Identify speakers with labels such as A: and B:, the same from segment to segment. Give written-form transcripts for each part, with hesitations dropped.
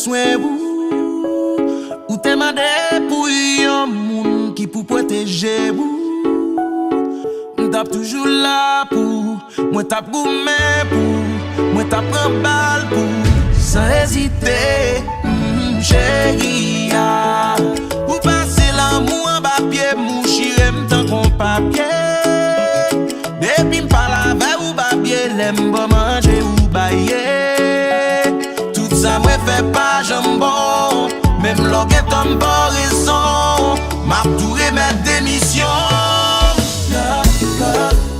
A: soin ou t'es mandé pour un monde qui pour protéger M'tap toujours là pour moi t'ap gourmet pour moi t'ap prend balle pour sans hésiter chérie ou passer l'amour en bas pied mouchire m'tan qu'on papier depuis m'parle avec ou bas pied l'aime pas manger ou bailler tout ça me fait pas jambon même l'orgue comme pas raison m'a tout remettre démission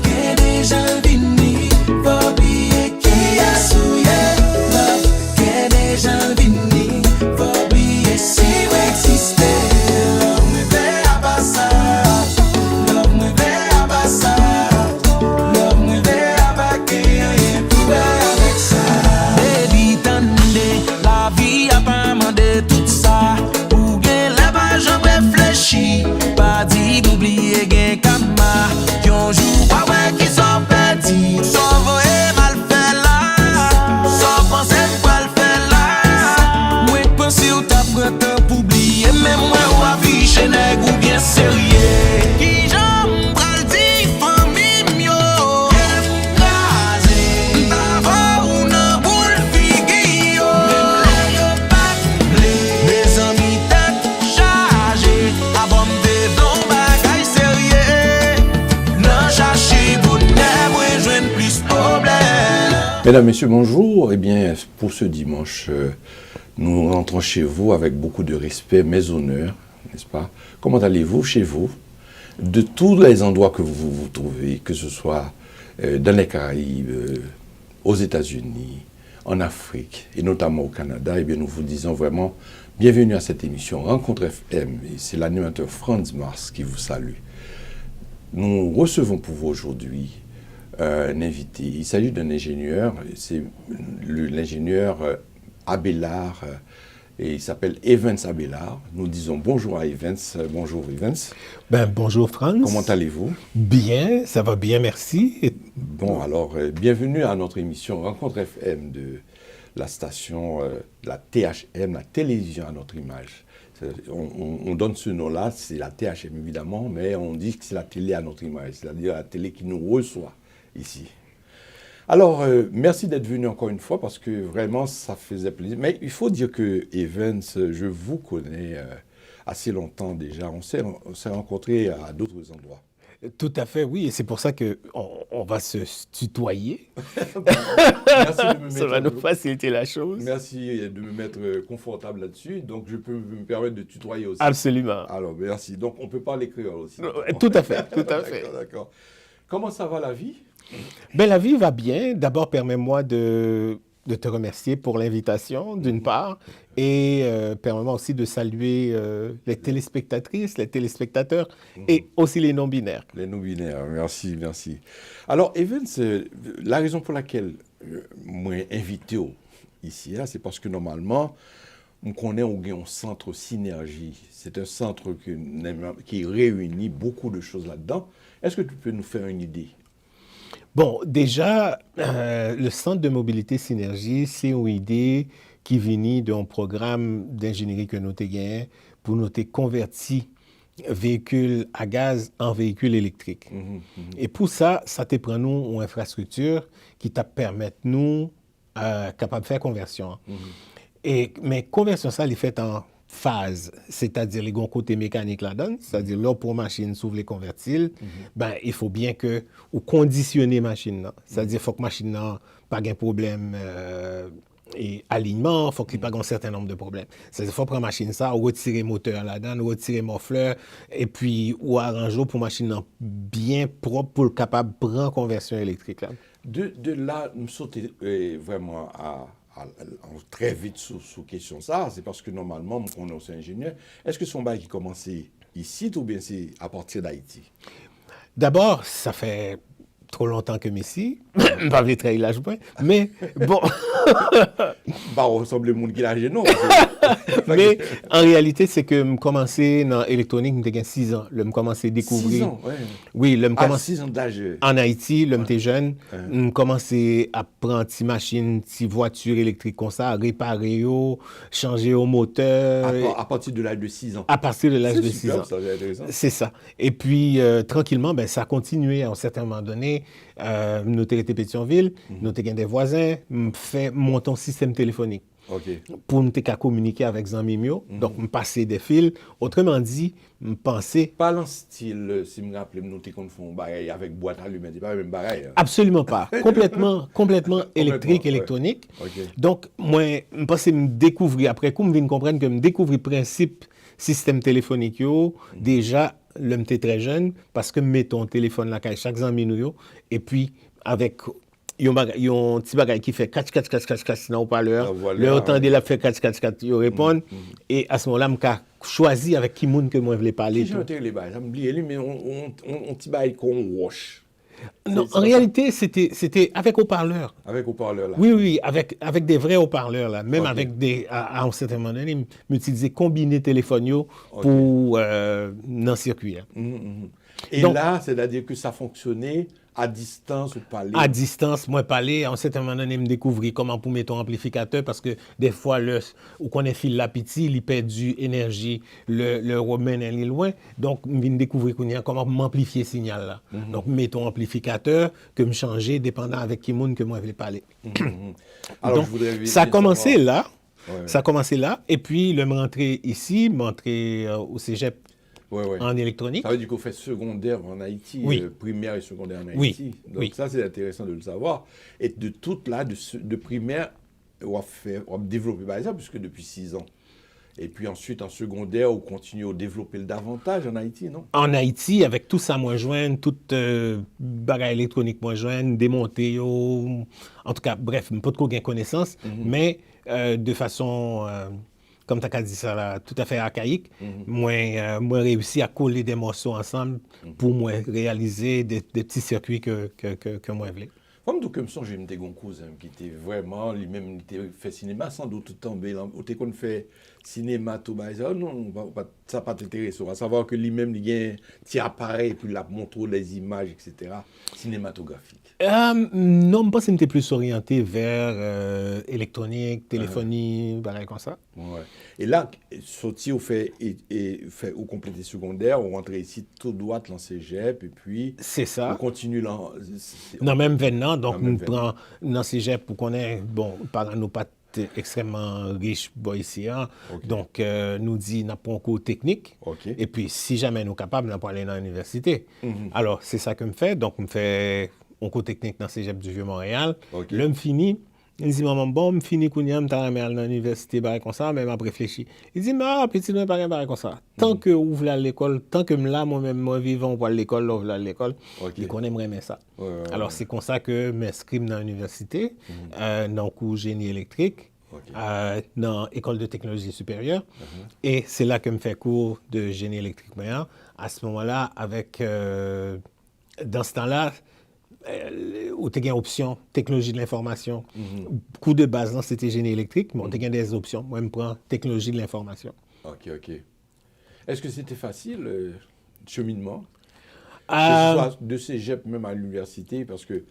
A: que déjà vini faut oublier qui a souillé que déjà vini faut oublier si vous existez l'homme me fait à bassa l'homme me fait à bassa l'homme me fait à baquer rien pour avec ça baby tendez la vie a pas mandé tout ça ou bien la pas jamais réfléchi pas dit d'oublier gain kama yon jour pas ouais qui sont petits sauve et mal fait là sans penser quoi le fait là moi penser ou t'as pris temps pour oublier même moi ou affiche nèg ou bien sérieux qui j'aime pral di famille mio raser t'ava ou nan boule figio mes amis tête chargée avant de don bagay sérieux non chercher bonheur moi joindre plus problème.
B: Mesdames, Messieurs, bonjour. Eh bien, pour ce dimanche, nous rentrons chez vous avec beaucoup de respect, mais honneur, n'est-ce pas? Comment allez-vous chez vous? De tous les endroits que vous vous trouvez, que ce soit dans les Caraïbes, aux États-Unis, en Afrique et notamment au Canada, eh bien, nous vous disons vraiment bienvenue à cette émission Rencontre FM. Et c'est l'animateur Franz Mars qui vous salue. Nous recevons pour vous aujourd'hui un invité. Il s'agit d'un ingénieur, c'est l'ingénieur Abelard, et il s'appelle Evans Abelard. Nous disons bonjour à Evans. Bonjour Evans.
C: Bonjour Franz.
B: Comment allez-vous?
C: Bien, ça va bien, merci.
B: Bon, alors, bienvenue à notre émission Rencontre FM de la station, la THM, la télévision à notre image. On donne ce nom-là, c'est la THM évidemment, mais on dit que c'est la télé à notre image, c'est-à-dire la télé qui nous reçoit ici. Alors, merci d'être venu encore une fois parce que vraiment, ça faisait plaisir. Mais il faut dire que Evans, je vous connais assez longtemps déjà. On s'est rencontrés à d'autres endroits.
C: Tout à fait, oui. Et c'est pour ça qu'on va se tutoyer.
B: Merci de me mettre,
C: ça va nous faciliter la chose.
B: Merci de me mettre confortable là-dessus. Donc, je peux me permettre de tutoyer aussi.
C: Absolument.
B: Alors, merci. Donc, on peut parler créole aussi.
C: Tout à fait, tout à fait.
B: D'accord. Comment ça va la vie?
C: La vie va bien. D'abord, permets-moi de te remercier pour l'invitation, d'une part, et permets-moi aussi de saluer les téléspectatrices, les téléspectateurs et aussi les non-binaires.
B: Les non-binaires, merci, merci. Alors, Evans, la raison pour laquelle moi invité ici, c'est parce que normalement, on connaît un centre Synergie. C'est un centre qui réunit beaucoup de choses là-dedans. Est-ce que tu peux nous faire une idée?
C: Bon, déjà, le Centre de mobilité Synergie, c'est une idée qui vient d'un programme d'ingénierie que nous avons gagné pour nous convertir véhicules à gaz en véhicules électriques. Et pour ça, ça te prend nous une infrastructure qui te permet nous capable de faire conversion. Mais conversion, ça, elle est faite en phase, c'est-à-dire les gros côtés mécaniques là-dedans, c'est-à-dire là pour machine s'ouvre les convertibles, il faut bien que ou conditionner machine là, c'est-à-dire faut que machine n'a pas de problème et alignement, faut qu'il n'y ait pas un certain nombre de problèmes. C'est-à-dire faut prendre machine ça, retirer moteur là-dedans, retirer morfleur et puis ou arranger pour machine bien propre pour le capable de prendre conversion électrique là.
B: De là, nous sautons vraiment très vite sous question ça, c'est parce que normalement, on est aussi ingénieur. Est-ce que son bail qui commençait ici ou bien c'est à partir d'Haïti?
C: D'abord, ça fait trop longtemps que Messi, pas vite l'âge point, mais bon.
B: On ressemble au monde qui l'a non.
C: Mais en réalité, c'est que je commençais dans l'électronique, j'ai 6 ans. Là, je commençais à
B: 6
C: découvrir.
B: ans, ouais.
C: Oui, là, je
B: Ah,
C: commençais
B: 6 ans d'âge.
C: en Haïti, là, j'étais jeune. Je commençais à prendre des machines, des voitures électriques comme ça, réparer, changer au moteur,
B: À partir de l'âge de 6 ans.
C: à partir de l'âge
B: C'est
C: de 6
B: superbe,
C: ans.
B: ça, c'est intéressant.
C: C'est ça. Et puis, tranquillement, ben, ça a continué à un certain moment donné. Nous étions à Pétionville, nous étions des voisins, fait monter un système téléphonique
B: OK.
C: pour nous communiquer avec Zanmimio. Donc, me passer des fils. Autrement dit, me penser
B: Pas dans le style, si je me rappelle, nous qu'on fait un bagage avec boîte allumée, c'est pas le même bagage.
C: absolument pas. Complètement électrique,
B: ouais.
C: électronique.
B: OK.
C: Donc, moi, je pense me découvrir, après coup, je viens comprendre que me découvrir le principe système téléphonique, déjà, l'homme était très jeune, parce que met ton téléphone là, chaque 100 minutes, et puis, avec il y a un petit bagage qui fait catch dans le parleur.
B: Ah, voilà,
C: Le autant
B: ouais.
C: de la fait catch, il répond. Et à ce moment-là, je choisi avec qui monde que moi je voulais parler.
B: Si j'ai enterré les bails, ça me oublié, mais on petit bail qu'on wash.
C: Non,
B: C'est
C: en
B: pas
C: réalité, c'était avec haut-parleur.
B: Avec haut-parleur là.
C: Oui, avec des vrais haut-parleurs, là. Même
B: Ok.
C: avec des. À un certain moment donné, m'utiliser combiner téléphone pour dans le circuit. Hein.
B: Et
C: Donc-
B: là, c'est-à-dire que ça fonctionnait à distance ou parler.
C: À distance, moi, parler, à un certain moment donné, me découvrir comment pour mettre un amplificateur, parce que des fois, ou qu'on est fil la petit, il perd du énergie, le remène est loin. Donc, je viens découvrir comment m'amplifier ce signal là. Donc, mettons amplificateur, que me changer, dépendant avec qui monde que moi je voulais parler.
B: Alors,
C: Donc,
B: je voudrais
C: ça a
B: bien
C: commencé
B: savoir-
C: là.
B: Ouais.
C: Ça a commencé là. Et puis, le me rentrer ici, me rentrer au cégep
B: Ouais.
C: en électronique.
B: Ça veut dire qu'on fait secondaire en Haïti,
C: Oui.
B: primaire et secondaire en
C: Oui,
B: Haïti. Donc
C: oui.
B: ça, c'est intéressant de le savoir. Et de toute là, de primaire, on va développer par exemple, puisque depuis 6 ans. Et puis ensuite, en secondaire, on continue à développer le davantage en Haïti, non?
C: En Haïti, avec tout ça, moi joindre, toute bagage électronique, moi joindre, démonter, en tout cas, bref, pas de quoi gain connaissance, mais de façon, comme tu as dit ça là, tout à fait archaïque, moi réussi à coller des morceaux ensemble pour moi réaliser des petits circuits que moi je voulais.
B: Comme tout comme ça, j'ai un cousin qui était vraiment, lui-même, il était fait cinéma, sans doute tout tombé. Ou t'es qu'on fait cinéma, tout ça. Non, ça pas t'intéresser. À savoir que lui-même, il y a un petit appareil, puis il a montré les images, etc. cinématographiques.
C: Non, je pense que j'étais plus orienté vers électronique, téléphonie, pareil comme ça.
B: Ouais. Et là, sorti, on fait ou compléter secondaire, on rentre ici tout droit dans le cégep, et puis
C: C'est ça.
B: on continue là.
C: Non, même maintenant, donc
B: Dans
C: nous
B: même
C: prenons dans le cégep pour qu'on ait, bon, par nos pas extrêmement riches ici, hein.
B: Ok.
C: Donc nous dit n'a pas un cours technique.
B: Ok.
C: Et puis si jamais nous sommes capables, nous pas aller dans l'université. Alors c'est ça que me fait. Donc me fait un cours technique dans le cégep du Vieux-Montréal.
B: Ok.
C: Là me fini. Il dit maman bon, me fini kounya, me t'a aller dans l'université pareil comme ça, mais m'a réfléchi. Il dit mais petit non pas pareil comme ça. Tant que ouvre à l'école, tant que là moi-même moi vivant pour l'école, ouvre à l'école,
B: Ok.
C: il qu'on aimerait ça.
B: Ouais, ouais,
C: Alors, c'est comme ça que je m'inscris dans l'université, dans le cours génie électrique,
B: Ok.
C: dans l'école de technologie supérieure. Et c'est là que je fais cours de génie électrique moyen. À ce moment-là, dans ce temps-là, où tu as une option technologie de l'information. Cours de base, c'était génie électrique, mais tu as des options. Moi, je prends technologie de l'information.
B: Ok. Est-ce que c'était facile, le cheminement? Que
C: Euh,
B: ce soit de cégep même à l'université, parce que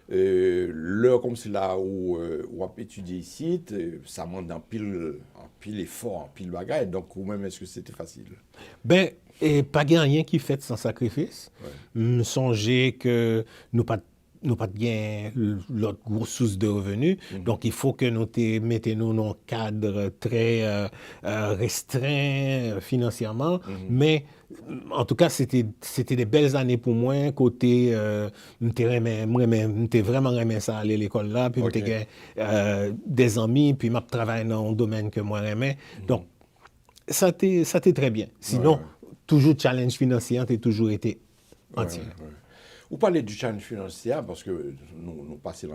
B: l'heure comme c'est là où on a étudié ici, ça demande en pile effort, en pile bagaille. Donc, ou même, est-ce que c'était facile?
C: Ben, et pas gain rien qui fait sans sacrifice. Me songer que nous pas gain l'autre grosse source de revenus. Donc, il faut que nous mettons dans un cadre très restreint financièrement. Mais, en tout cas, c'était des belles années pour moi. Côté, j'étais vraiment aimé ça aller à l'école là. Puis,
B: Ok.
C: j'étais des amis. Puis, je travaillais dans un domaine que moi j'aimais. Donc, ça a été très bien. Sinon,
B: Ouais.
C: toujours challenge financier, a toujours été entier.
B: Ouais. Vous parlez du challenge financier parce que nous passons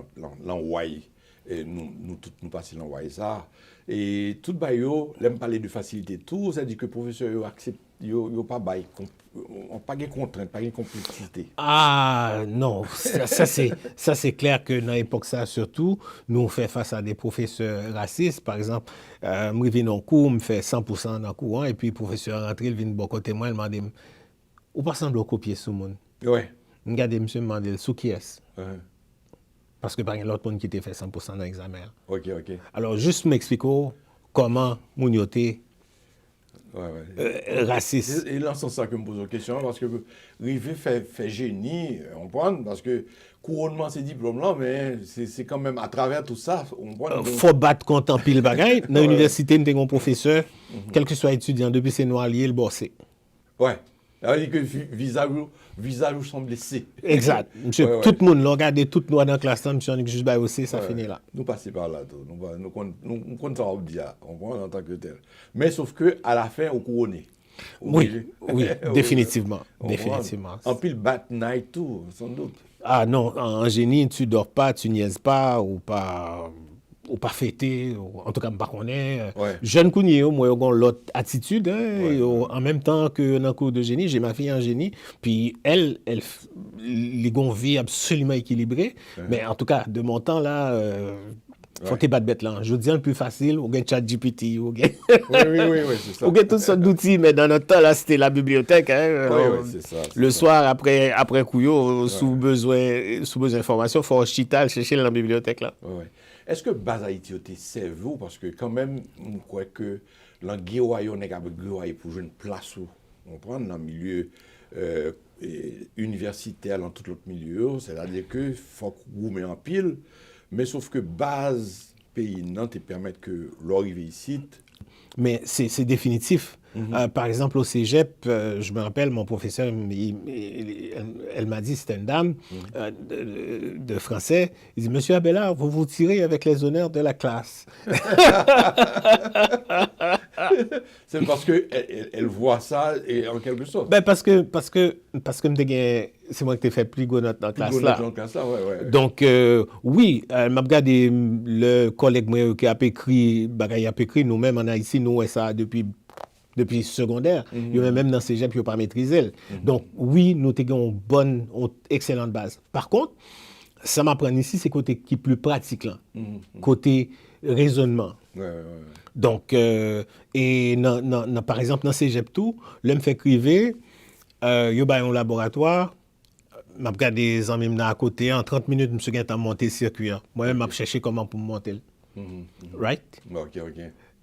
B: dans Hawaï et nous tous nous passons l'envoyer ça. Et tout bayo, l'aime parler de facilité tout, ça dit que le professeur yo accepte yo pas bail, on pas de contrainte, pas de complexité.
C: Ah non, ça c'est clair que dans l'époque ça surtout, nous on fait face à des professeurs racistes. Par exemple, moi je viens en cours, je fais 100% dans le courant, et puis le professeur rentre, il vient de bon côté moi, il m'a dit, ou pas semble copier sur le monde.
B: Ouais.
C: Regardez, monsieur me demande, sous qui est-ce?
B: Uh-huh.
C: Parce que par exemple, l'autre monde qui était fait 100% dans l'examen.
B: OK.
C: Alors juste m'expliquer comment mon yoté raciste.
B: Et là, c'est ça que je me pose la question, parce que Rivé fait génie, on prend, parce que couronnement ces diplômes-là, mais c'est quand même à travers tout ça, on prend.
C: Faut battre contre en pile bagaille. Dans l'université, nous avons un professeur, quel que soit étudiant, depuis c'est noir lié, le bossé.
B: Ouais. Ça veut dire que visage semble blessé.
C: Exact. Monsieur,
B: Ouais.
C: tout le monde, regardez tout noir dans la classe, monsieur, on est juste bah aussi, ça
B: Ouais.
C: finit là.
B: Nous passons par là, tout. Nous comptons dire, on prend en tant que tel. Mais sauf que à la fin, on couronné.
C: Oui, définitivement.
B: On
C: Définitivement.
B: prend. En pile bat night tout, sans doute.
C: Ah non, en génie, tu dors pas, tu niaises pas, ou pas fêter, en tout cas, je ne connais pas.
B: Ouais.
C: Jeune Kounye, moi, j'ai l'autre attitude. Hein,
B: Ouais.
C: En même temps que dans le cours de génie, j'ai ma fille en génie. Puis elle a une vie absolument équilibrée. Mais en tout cas, de mon temps, là, faut te battre bête là. Je dis le plus facile, on gagne ChatGPT, on gagne
B: Oui, c'est ça.
C: on gagne toutes sortes d'outils, mais dans notre temps, là, c'était la bibliothèque. Hein,
B: Oui, c'est ça.
C: le soir, après couillot, sous besoin d'informations, il faut chital chercher dans la bibliothèque là.
B: Ouais. Est-ce que base Haïti était servi parce que quand même on croit que l'anguiwayo n'est capable de pour jouer une place où on prend dans le milieu universitaire dans tout l'autre milieu, c'est-à-dire que faut que vous mettez en pile, mais sauf que base pays non te permettre que l'arrivée ici.
C: Mais c'est définitif. Par exemple, au cégep, je me rappelle, mon professeur, elle m'a dit, c'était une dame de français, il dit, Monsieur Abelard, vous vous tirez avec les honneurs de la classe.
B: C'est parce que elle voit ça et en quelque sorte.
C: Ben parce que c'est moi qui t'ai fait plus gros note dans la classe là.
B: Ouais.
C: Donc, oui, m'a regardé le collègue moi, qui a écrit, nous-mêmes en Haïti, nous, ça depuis secondaire, il y a même dans ces cégep, il n'y a pas maîtrisé. Donc, oui, nous avons une excellente base. Par contre, ça m'apprend ici, c'est côté qui est plus pratique, là. Côté raisonnement.
B: Ouais.
C: Donc, et par exemple, dans cégep tout, l'homme fait criver, il y a un laboratoire, je regarde des amis à côté, en 30 minutes, je suis monté le circuit. Moi-même, je cherché comment pour monter. Right?
B: OK.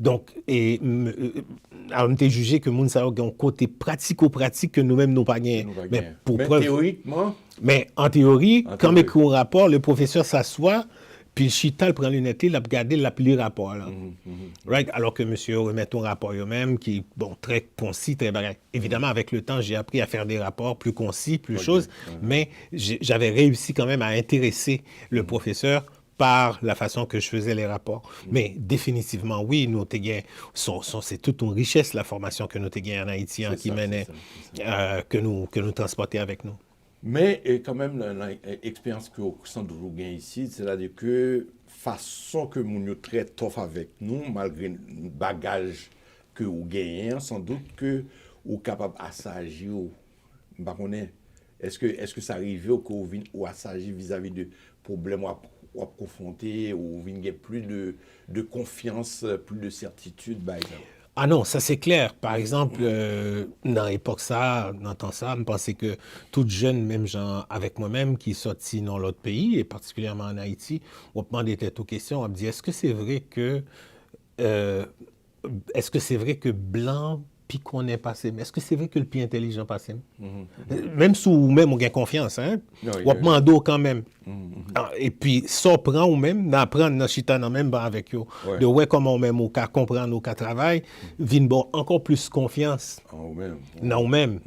C: Donc, on a jugé que moun sa a un côté pratico-pratique que nous-mêmes nous pas gagné. Mais pour preuve.
B: Théoriquement.
C: Mais en théorie, quand on écrit un rapport, le professeur s'assoit, puis le chital prend l'unité, il a regardé, il a pris le rapport. Là. Right? Alors que monsieur remet un rapport eux-mêmes qui est très concis, très bagage. Évidemment, avec le temps, j'ai appris à faire des rapports plus concis, plus choses, mais j'avais réussi quand même à intéresser le professeur par la façon que je faisais les rapports. Mais définitivement, oui, nous c'est toute une richesse, la formation que nous avons en Haïti, qui menait, que nous transportait avec nous.
B: Mais quand même, l'expérience que sans doute vous gagnez ici, c'est-à-dire que façon que nous traite tough avec nous, malgré le bagage que vous gagnez, sans doute que vous êtes capable d'assagir. Est-ce que ça arrive que vous assagir vis-à-vis de problèmes ou confronter, ou vous avez plus de confiance, plus de certitude, par exemple?
C: Ah non, ça c'est clair. Par exemple, dans l'époque ça, dans le temps ça, je pensais que toute jeune, même gens avec moi-même, qui sorti dans l'autre pays, et particulièrement en Haïti, on me demandait aux questions, on me dit, est-ce que c'est vrai que blanc, puis qu'on est passé, mais est-ce que c'est vrai que le plus intelligent passé? Même sous même on gagne confiance, hein? On demande quand même. Et puis, ça prend ou même, d'apprendre dans chita dans même avec eux, de voir comment même on peut comprendre, on peut travailler, vient bon encore plus confiance. Non même.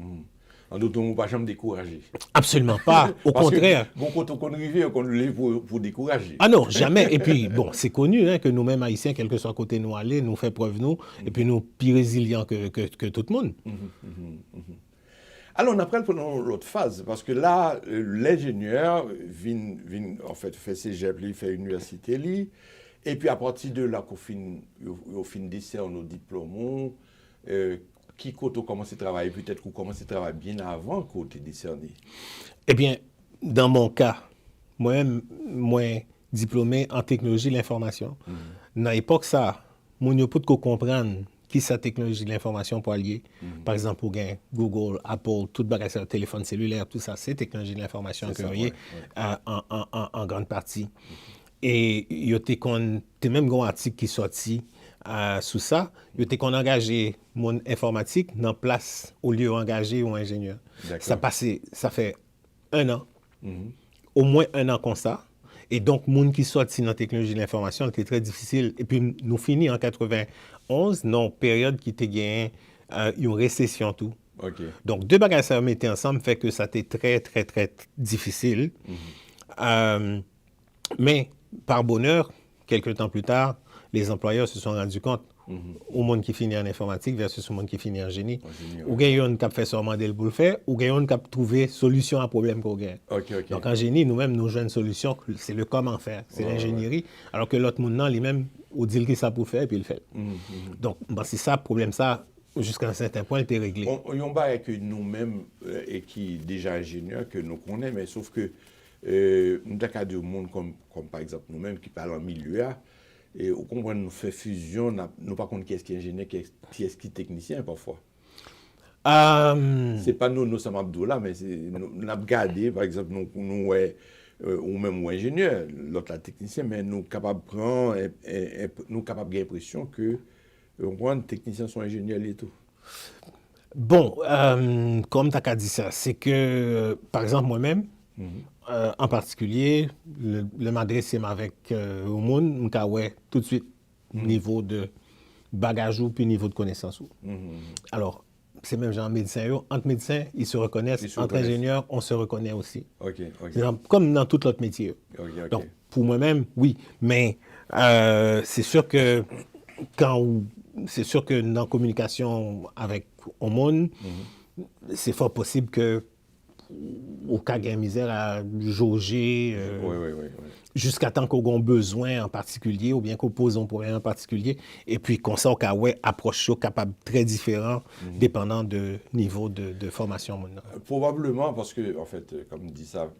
B: En d'autres, on ne pas jamais décourager.
C: Absolument pas. Au contraire.
B: Bon, quand on arrive, on le pour décourager.
C: Ah non, jamais. Et puis, bon, c'est connu que nous-mêmes, Haïtiens, quel que soit côté nous aller, nous fait preuve nous, et puis nous plus résilients que tout le monde.
B: Alors, on après prenons l'autre phase, parce que là, l'ingénieur vient, en fait, fait cégep, il fait université, lui, et puis à partir de là, au fin décerne nos diplômes, qui côté commence à travailler, peut-être qu'on commence à travailler bien avant qu'on t'ait décerné.
C: Eh bien, dans mon cas, moi diplômé en technologie de l'information. Dans l'époque, ça, mon yo peut comprendre qui sa technologie de l'information pour allier. Par exemple, pour gagner Google, Apple, tout bagage sur le téléphone cellulaire, tout ça, c'est technologie de l'information que vous en grande partie. Et il y a même un article qui est sorti sous ça. Il y a qu'on engagé mon informatique dans place au lieu d'engager un ingénieur. Ça fait 1 an, au moins 1 an comme ça. Et donc, moun qui sorti dans la technologie de l'information, c'était très difficile. Et puis, nous finissons en 91, dans une période qui était gagnée, une récession tout.
B: Okay.
C: Donc, deux bagages à mettre ensemble fait que ça a été très, très, très difficile. Mais, par bonheur, quelques temps plus tard, les employeurs se sont rendus compte au monde qui finit en informatique versus au monde qui finit en génie. Ou gagnons qui a fait seulement des pour le faire, ou gagnons qui a trouvé solution à problème qu'on gagne. Donc en génie, nous-mêmes, nous jouons une solution, c'est le comment faire, c'est l'ingénierie, alors que l'autre monde, lui-même, on dit qu'il ça pour faire et puis il le fait. Donc, c'est ça, le problème, ça, jusqu'à un certain point, il était réglé.
B: Il y a un bail que nous-mêmes, et qui est déjà ingénieur, que nous connaissons, mais sauf que nous avons des monde comme par exemple nous-mêmes qui parlent en milieu, et au contraire, nous fait fusion, nous pas contre qui est-ce qui est ingénieur, qui est-ce qui est technicien parfois. C'est pas nous sommes Abdoula, mais nous avons gardé, par exemple, nous ou même ingénieur, l'autre la technicien, mais nous capables de prendre, nous capables de l'impression que les techniciens sont ingénieurs et tout.
C: Bon, comme tu as dit ça, c'est que, par exemple, moi-même, en particulier, le m'adresser avec au monde, tout de suite, niveau de bagage ou puis niveau de connaissance. Alors, c'est même genre médecin. Entre médecins, ils se reconnaissent. Entre ingénieurs, on se reconnaît aussi. Comme dans tout autre métier. Donc, pour moi-même, oui. Mais c'est sûr que dans la communication avec le monde, c'est fort possible que au cas de misère à jauger jusqu'à temps qu'on ait besoin en particulier ou bien qu'on pose un problème en particulier et puis qu'on sait qu'à approche capable très différent dépendant de niveau de formation.
B: Probablement parce que en fait comme dit ça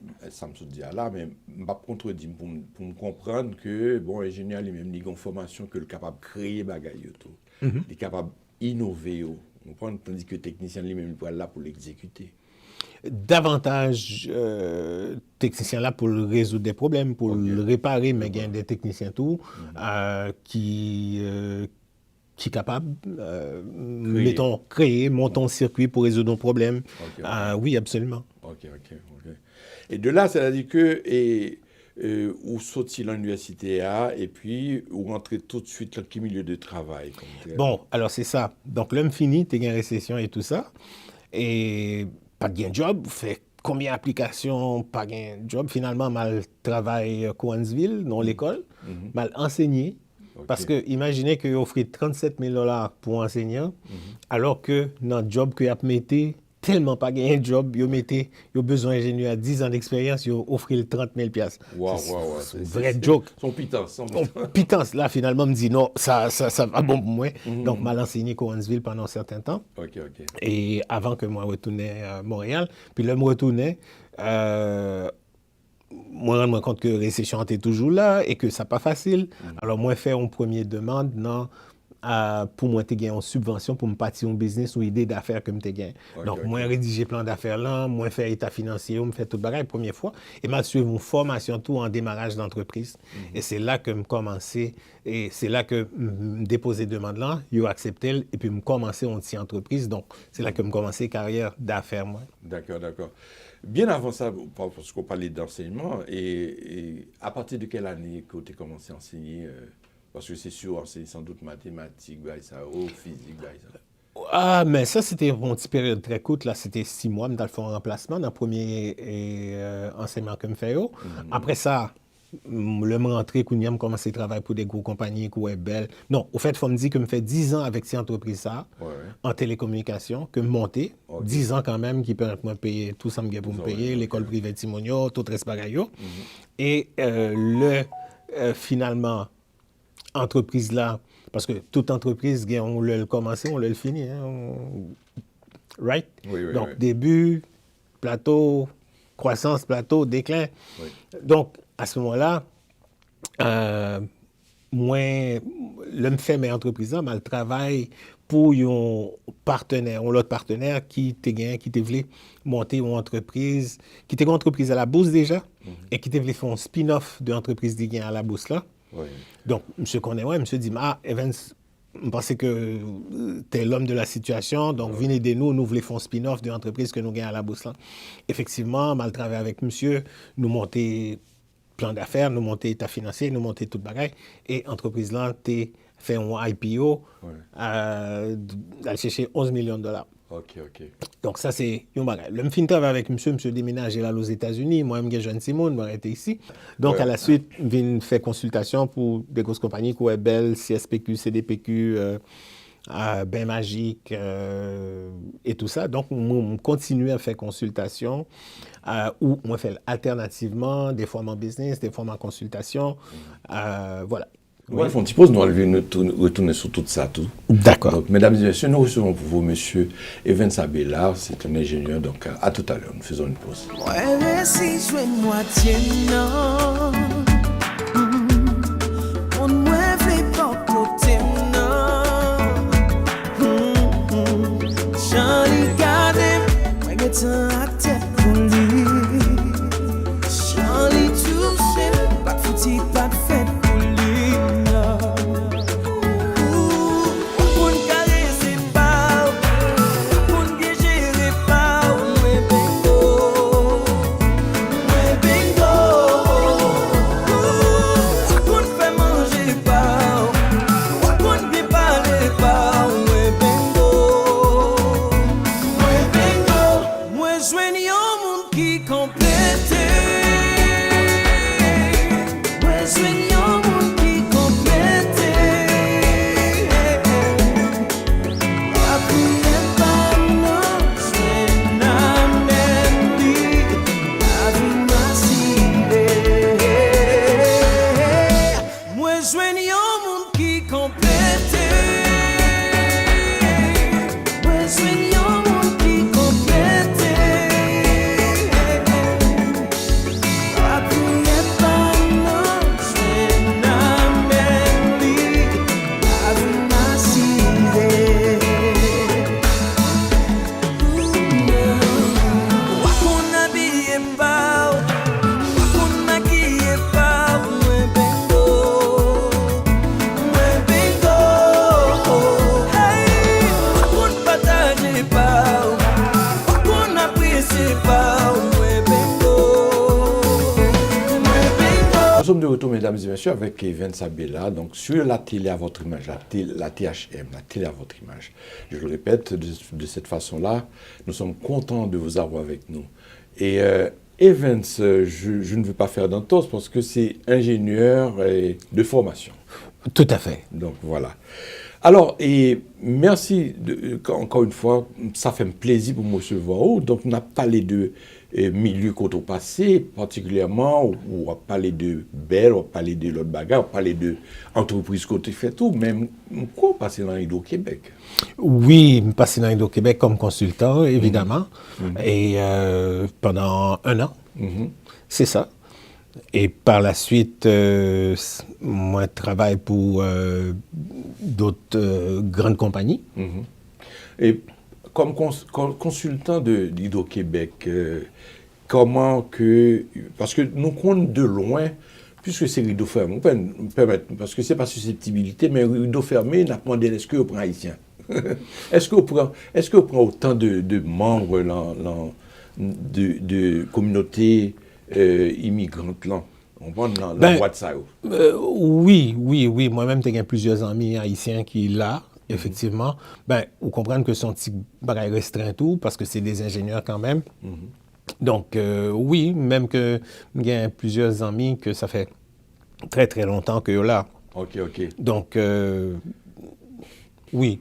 B: me dit là mais m'a contredit pour me comprendre que bon ingénieur lui-même il a une formation que le capable créer bagaille tout. Il est capable d'innover tandis que technicien lui-même il est là pour l'exécuter.
C: Davantage techniciens là pour résoudre des problèmes, pour le réparer, mais il y a des techniciens tout qui sont capables, créer, monter un circuit pour résoudre un problème. Oui, absolument.
B: Et de là, c'est-à-dire que ou sortir l'université et puis ou rentrer tout de suite dans le milieu de travail.
C: Bon, alors c'est ça. Donc l'homme fini, tu as une récession et tout ça. Et pas de job, fait combien d'applications, pas de job. Finalement, mal travail à Cowansville, dans l'école, mal enseigné. Parce que imaginez que vous offrez $37,000 pour enseignant, alors que dans le job que vous mettez, tellement pas gagné un job, vous avez besoin d'ingénieur à 10 ans d'expérience, vous offrez $30,000. C'est un vrai joke.
B: Son pitance.
C: Pitance, là, finalement, me dit non, ça va bon pour moi. Donc, m'a enseigné Cowansville pendant un certain temps. Et avant que moi retournais à Montréal, puis là, je me retournais, moi, je me rends compte que la récession était toujours là et que ça n'est pas facile. Alors, moi, faire une première demande, non. Pour moi, tu as une subvention pour me partir un business ou une idée d'affaires que tu as gagné. Donc, moi, rédiger plan d'affaires là, moi, faire état financier, me faire tout le bagage la première fois. Et moi, suivre une formation tout en démarrage d'entreprise. Et c'est là que je commençais, et c'est là que je déposais demande là, ils ont accepté, et puis je commençais une petite entreprise. Donc, c'est là que je commençais carrière d'affaires, moi.
B: D'accord. Bien avant ça, parce qu'on parlait d'enseignement, et à partir de quelle année que tu as commencé à enseigner parce que c'est sûr, c'est sans doute mathématiques, physique, ça.
C: Mais ça, c'était une petite période très courte. Là, c'était 6 mois, dans le fond, en remplacement, dans le premier enseignement que je fais. Après ça, Le me rentré, Kounia, commencé à travailler pour des grosses compagnies, qui est belle. Non, au fait, il faut me dire que me fait 10 ans avec ces entreprises-là,
B: Ouais.
C: en télécommunication, que me monter.
B: Ok.
C: 10 ans quand même, qui permettent de me payer tout ça pour me
B: Ça,
C: payer,
B: ouais,
C: l'école
B: ok.
C: privée de Simonio, tout reste pareil. Et finalement, entreprise là, parce que toute entreprise, on l'a commencé, on l'a fini. Hein, right?
B: Oui, oui,
C: Donc,
B: oui.
C: début, plateau, croissance, plateau, déclin.
B: Oui.
C: Donc, à ce moment-là, moi, l'homme fait mes entreprises là, mais le travail pour un partenaire, un autre partenaire qui te gagne, qui te voulait monter une entreprise, qui était une entreprise à la bourse déjà, et qui te voulait faire un spin-off de l'entreprise qui gagne à la bourse là.
B: Oui.
C: Donc, monsieur connaît, ouais, monsieur dit, ah, Evans, je pensais que tu es l'homme de la situation, donc venez de nous, nous voulons faire un spin-off de l'entreprise que nous gagnons à la bourse là. Effectivement, mal travaillé avec monsieur, nous monter plan d'affaires, nous monter état financier, nous monter toute bagaille, et entreprise là, tu fait un IPO, d'aller chercher 11 millions de dollars.
B: Ok, ok.
C: Donc, ça, c'est un bagage. Le fin travail avec monsieur déménage là aux États-Unis. Moi-même, j'ai jeune Simone, moi, j'étais ici. Donc,
B: Ouais.
C: à la suite, je viens faire consultation pour des grosses compagnies comme Bell, CSPQ, CDPQ, Ben Magique et tout ça. Donc, on continue à faire consultation où on fait alternativement, des fois en business, des fois en consultation. Voilà.
B: Voilà, on pause, nous allons retourner sur tout ça, tout.
C: D'accord.
B: Donc, mesdames et messieurs, nous recevons pour vous monsieur Evans Abelard, c'est un ingénieur, donc à tout à l'heure, nous faisons une pause.
A: Ouais, si je veux moitié non. On ne fait pas côté non. J'en ai gardé, moi que t'en as tête pour lui. J'en ai touché, pas de foutu, pas de fête pour lui. On ne caresse pas, on ne gère pas, ouais, bingo. Ouais, bingo. On ne fait manger pas, on ne vient parler pas, ouais, bingo. Ouais, bingo. Moi, je veux un monde qui complète. Moi, je veux un monde qui complète. Après pas non, je n'amène avec ma cité. Moi, je veux un monde qui complète. Moi, je veux un monde qui complète. Après pas non, je n'amène avec ma cité. Wakon habillé pas, wakon maquillé pas, ouais bingo, hey, wakon partagé pas, wakon apprécié pas, ouais bingo.
B: Nous sommes de retour, mesdames et messieurs, avec Evans Abelard, donc sur la télé à votre image, la THM, la télé à votre image. Je le répète, de cette façon-là, nous sommes contents de vous avoir avec nous. Et Evans, je ne veux pas faire d'entorse parce que c'est ingénieur de formation.
C: Tout à fait.
B: Donc voilà. Alors, et merci encore une fois, ça fait un plaisir pour me recevoir. Donc, on a parlé de milieu côté passé, particulièrement, on a parlé de Bell, on a parlé de l'autre bagarre, on a parlé de entreprise côté fait tout, même quoi passer dans l'Indo-Québec?
C: Oui, je passé dans l'Indo-Québec comme consultant, évidemment, et pendant 1 an. C'est ça. Et par la suite, moi, je travaille pour d'autres grandes compagnies.
B: Et comme consultant d'Hydro-Québec, comment que... Parce que nous comptons de loin, puisque c'est rideau fermé, on peut nous permettre, parce que ce n'est pas susceptibilité, mais rideau fermé, on a demandé est-ce qu'on prend haïtien? Est-ce qu'on prend autant de membres de communautés immigrantes là? On prend dans la boîte ça.
C: Oui. Moi-même, j'ai plusieurs amis haïtiens qui là, effectivement. Vous comprenez que son petit bagage restreint tout, parce que c'est des ingénieurs quand même. Donc, oui, même que j'ai plusieurs amis que ça fait très très longtemps que là.
B: Ok.
C: Donc, oui.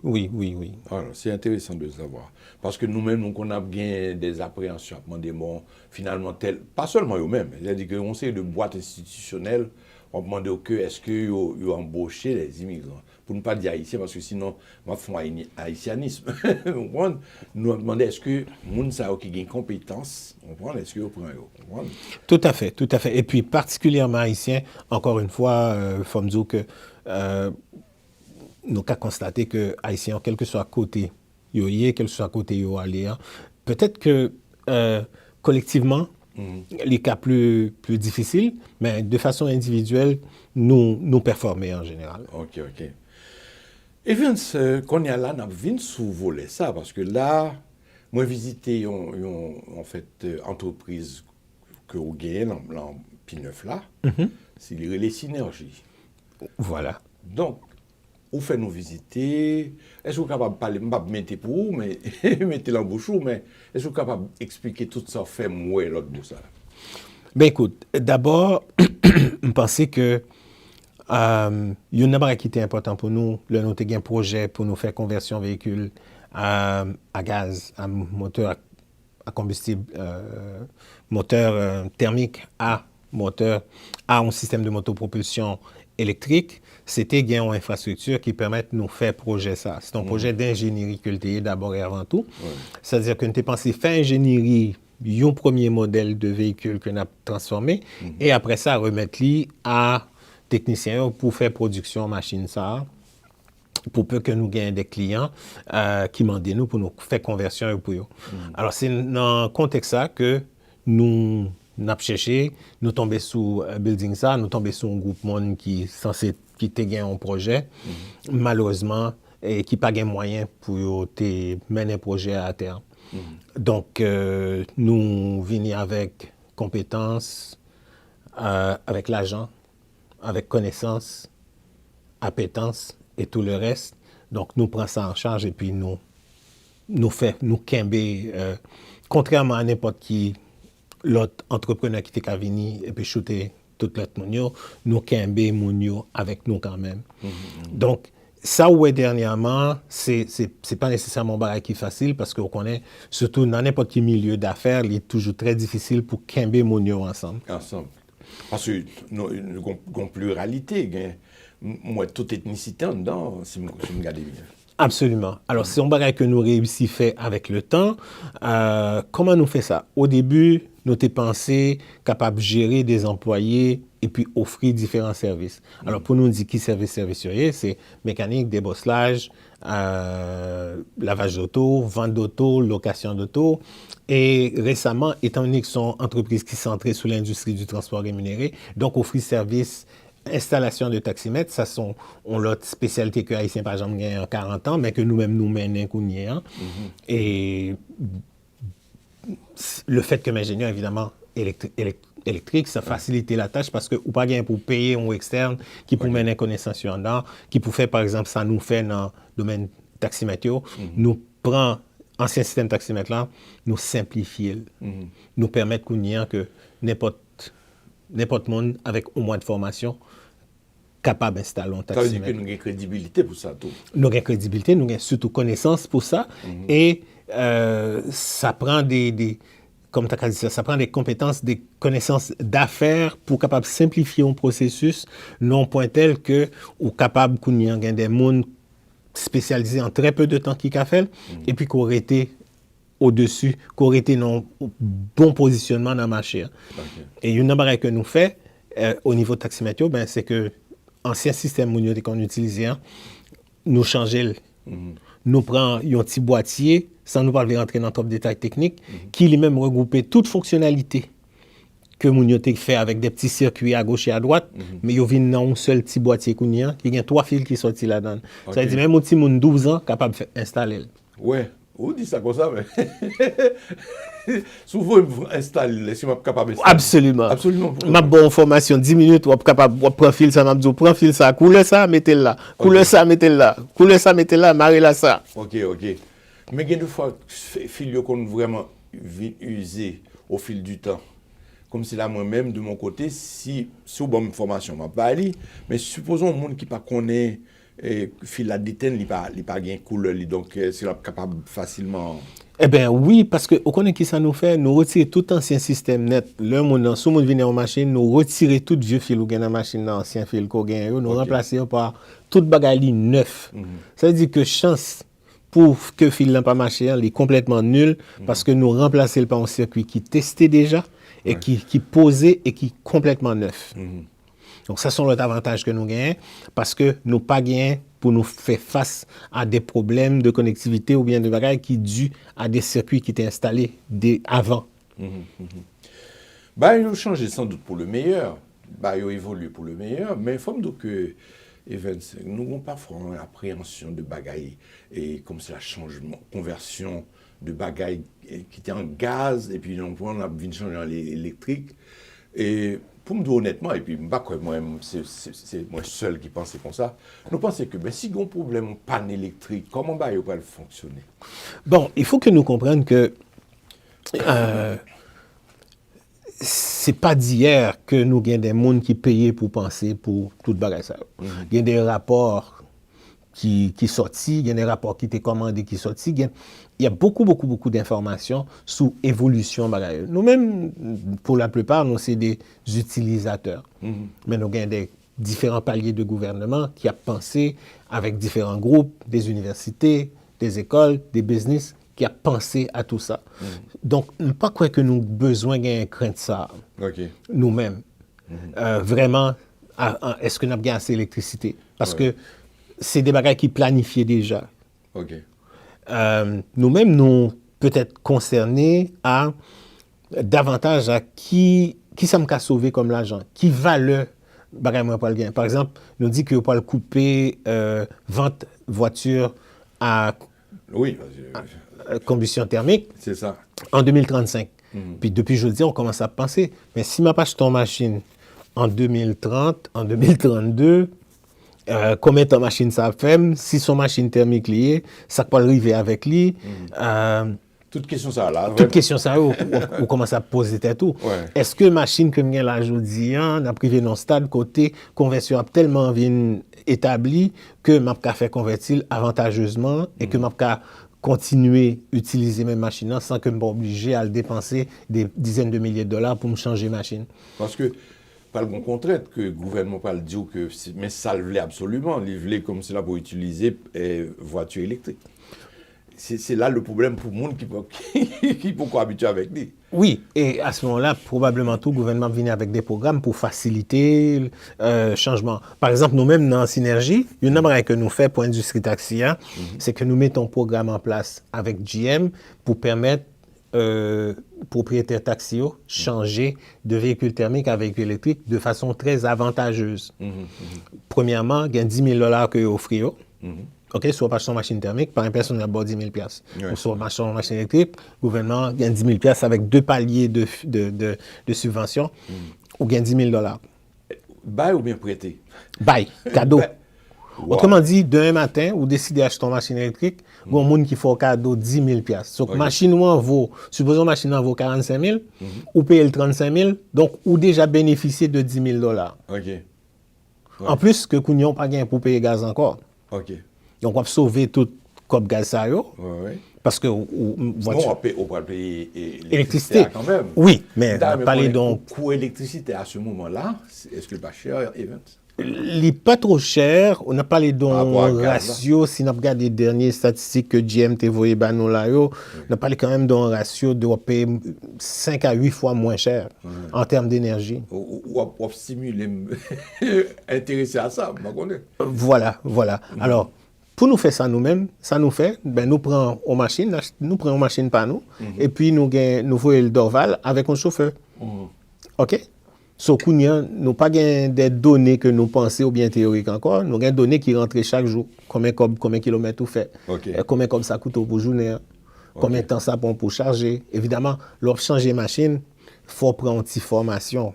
B: Alors, c'est intéressant de savoir. Parce que nous-mêmes, nous, on a bien des appréhensions. Demander, bon, finalement, tel, pas seulement eux-mêmes, c'est-à-dire qu'on sait de boîtes institutionnelles, on demande que est-ce qu'ils ont embauché les immigrants. Pour ne pas dire haïtiens, parce que sinon, on fait un haïtianisme. Nous demandons est-ce que les gens qui ont des compétences, est-ce qu'ils prennent.
C: Tout à fait. Et puis, particulièrement haïtiens, encore une fois, il faut me dire que nous avons constaté que haïtiens, quel que soit côté, quel que soit côté, peut-être que collectivement, les cas plus difficiles, mais de façon individuelle, nous performons en général.
B: Ok. Et Vince, quand on est là, on a vu sous volet ça, parce que là, moi, visité une entreprise que vous gagnez dans P9 là, c'est les synergies.
C: Voilà.
B: Donc, vous faites nous visiter, est-ce que vous êtes capable de parler, je ne vais pas mettre pour vous, mais mettez la bouche, mais est-ce que vous êtes capable d'expliquer tout ça, fait moi l'autre bout ça?
C: Ben écoute, d'abord, je pensais que il y a une chose qui était important pour nous. Là, nous avons un projet pour nous faire conversion véhicule à gaz, à moteur à combustible, moteur thermique à moteur à un système de motopropulsion électrique. C'était une infrastructure qui permet de nous faire projet ça. C'est un projet d'ingénierie cultivée d'abord et avant tout. Ouais. C'est-à-dire que nous avons pensé faire ingénierie un premier modèle de véhicule que nous avons transformé et après ça remettre-le à techniciens pour faire production machine ça, pour peu que nous gagnions des clients qui demandent nous pour nous faire conversion pour eux. Alors c'est dans le contexte ça que nous avons cherché, nous tombons sous building ça, nous tombons sous un groupe monde qui censé qui te gagne un projet, malheureusement et qui pas gagne moyen pour te mener un projet à terme. Donc nous venons avec compétences, avec l'argent, avec connaissance, appétence et tout le reste. Donc, nous prenons ça en charge et puis nous quimber, contrairement à n'importe qui, l'autre entrepreneur qui était venu et puis shooter tout l'autre monde, nous quimber mounio avec nous quand même. Donc, ça, ouais, dernièrement, c'est pas nécessairement un bagage qui est facile parce qu'on connaît, surtout dans n'importe quel milieu d'affaires, il est toujours très difficile pour quimber mounio ensemble.
B: Parce que nous avons une pluralité. Moi, toute ethnicité en dedans, si je me regarde bien.
C: Absolument. Alors, c'est un bagage que nous réussissons à faire avec le temps. Comment nous fait ça? Au début, nous avons pensé capable de gérer des employés et puis offrir différents services. Alors, pour nous dire qui service c'est mécanique, débosselage, lavage d'auto, vente d'auto, location d'auto. Et récemment, étant donné que sont entreprises qui sont centrées sur l'industrie du transport rémunéré, donc offrir service, installation de taximètres, ça sont l'autre spécialité que Haïtien par exemple gagne en 40 ans, mais que nous-mêmes nous menons qu'on Et le fait que l'ingénieur, évidemment, électrique, ça facilite la tâche parce que ou pas gain pour payer un externe qui pour mener connaissance sur dedans, qui pour faire par exemple ça nous fait dans le domaine taximètre, nous prend ancien système taximètre là, nous simplifier, nous permettre que n'importe monde avec au moins de formation capable d'installer un taximètre.
B: Ça veut dire que nous avons une crédibilité pour ça tout.
C: Nous avons une crédibilité, nous avons surtout connaissance pour ça et ça prend comme tu as dit ça prend des compétences, des connaissances d'affaires pour capable simplifier un processus non point tel que ou capable qu'on y ait des mondes spécialisés en très peu de temps qui qu'a fait et puis qu'on aurait été au-dessus, qu'on aurait été dans un bon positionnement dans le marché. Et une chose que nous fait au niveau de taximètre, ben, c'est que l'ancien système qu'on utilisait, nous changeons. Nous prenons un petit boîtier, sans nous parler rentrer dans top détails techniques, qui lui-même regroupait toute fonctionnalité que nous fait avec des petits circuits à gauche et à droite, mais il vient dans un seul petit boîtier qui a 3 fils qui sortent là-dedans. Ça veut dire même un petit monde 12 ans capable d'installer.
B: Ouais. Vous dites ça comme ça, mais souvent, vous installez, si vous êtes capable d'installer.
C: Absolument. Ma bonne formation, 10 minutes, vous êtes capable de prendre fil ça, prendre fil ça, coulez ça, mettez-le là, coulez ça, mettez-le là, coulez ça, mettez-le là, marrez là ça.
B: Ok. Mais il y a des fois, fil qu'on vraiment usé au fil du temps. comme c'est là moi-même, de mon côté, si vous bonne formation, je pas aller, mais supposons un monde qui ne connaît fil la détente, il pas gain couleur, donc c'est capable facilement.
C: Eh bien oui, parce que, on connaît qui ça nous fait, nous retirer tout ancien système net. Là, si on vient en machine, nous retirer tout vieux fil ou dans la machine, ancien fil qu'on gagne, nous remplacer par tout bagaille neuf. Ça veut dire que chance pour que fil n'a pas marché, il est complètement nul parce que nous remplacer par un circuit qui testé déjà et qui posé et qui est complètement neuf. Donc, ça sont les avantages que nous gagnons parce que nous pas gagnons pour nous faire face à des problèmes de connectivité ou bien de bagages qui dus à des circuits qui étaient installés avant.
B: Bah, ils ont changé sans doute pour le meilleur. Bah, ils ont évolué pour le meilleur, mais il faut me dire que nous avons parfois une appréhension de bagailles et comme c'est la changement, conversion de bagailles qui étaient en gaz et puis on a vu changer en électrique. Et pour me dire honnêtement, et puis c'est moi seul qui pensais comme ça, nous pensons que si on a un problème de panne électrique, comment va le fonctionner?
C: Bon, il faut que nous comprenions que c'est pas d'hier que nous avons des gens qui payent pour penser pour tout bagage ça. Il y a des rapports qui sortent, il y a des rapports qui étaient commandés qui sortent. Il y a beaucoup d'informations sur l'évolution bagage. Nous-mêmes, pour la plupart, nous c'est des utilisateurs. Mais nous avons des différents paliers de gouvernement qui a pensé avec différents groupes, des universités, des écoles, des business, qui a pensé à tout ça. Donc, ne pas croire que nous avons besoin d'un crainte ça, nous-mêmes. Vraiment, est-ce que nous avons assez d'électricité? Parce que c'est des bagages qui planifiaient déjà. Nous-mêmes, nous peut-être concernés à davantage à qui ça me sauver comme l'argent, qui valeur bagage moi pas le gain. Par exemple, nous dit que pas le couper vente voiture à combustion thermique.
B: C'est ça.
C: En 2035. Puis depuis jeudi, on commence à penser, mais si ma page ton machine en 2030, en 2032, combien de machine ça fait, si son machine thermique liée, ça peut arriver avec lui.
B: Toute question ça là.
C: Toute question ça, on commence à poser tout. Est-ce que machine que j'ai là aujourd'hui, on a privé dans stade côté conversion a tellement bien établi que m'a fait convertir avantageusement et que m'a continuer à utiliser mes machines sans que je sois obligé à dépenser des dizaines de milliers de dollars pour me changer machine.
B: Parce que pas le bon contrainte que le gouvernement pas le dire que mais ça le voulait absolument, il voulait comme cela pour utiliser voiture électrique. C'est là le problème pour le monde qui peut cohabiter avec lui.
C: Oui, et à ce moment-là, probablement tout le gouvernement vient avec des programmes pour faciliter le changement. Par exemple, nous-mêmes, dans Synergie, une chose que nous faisons pour l'industrie taxière, c'est que nous mettons un programme en place avec GM pour permettre propriétaires taxio changer de véhicule thermique à véhicule électrique de façon très avantageuse. Premièrement, il y a 10 000 $ que vous offrez. OK, soit pas son machine thermique, par une personne à bord 10 000 $. Ou soit son machine électrique, le gouvernement gagne 10 000 $ avec deux paliers de subvention, ou gagne 10 000 $.
B: Bail ou bien prêté?
C: Bail, cadeau. Autrement dit, demain matin, vous décidez d'acheter une machine électrique, il y a un monde qui fait un cadeau 10 000 $. Donc, machine vaut, supposons que machine vaut 45 000, ou payez le 35 000, donc vous déjà bénéficié de 10 000 $. En plus, que vous n'avez pas gagné pour payer gaz encore. Donc, on va sauver tout comme gaz ça. Parce que
B: on va payer
C: l'électricité
B: quand même.
C: Oui, mais on parle donc.
B: Le coût d'électricité à ce moment-là, est-ce que pas cher, Evans?
C: Il n'est pas trop cher. On a parlé d'un ratio, si on regarde les dernières statistiques que GM t'a envoyé, on a parlé quand même d'un ratio de payer 5 à 8 fois moins cher en termes d'énergie.
B: Ou stimuler, intéressé à ça,
C: Voilà. Alors, pour nous faire ça nous-mêmes, nous prenons une machine par nous, et puis nous voyons le Dorval avec un chauffeur. OK? So, nous n'avons pas des données que nous pensons ou bien théoriques encore. Nous avons des données qui rentrent chaque jour. Combien de kilomètres vous faites, combien comme ça coûte pour journée, combien de temps ça prend pour charger. Évidemment, lorsque changer machine, il faut prendre une petite formation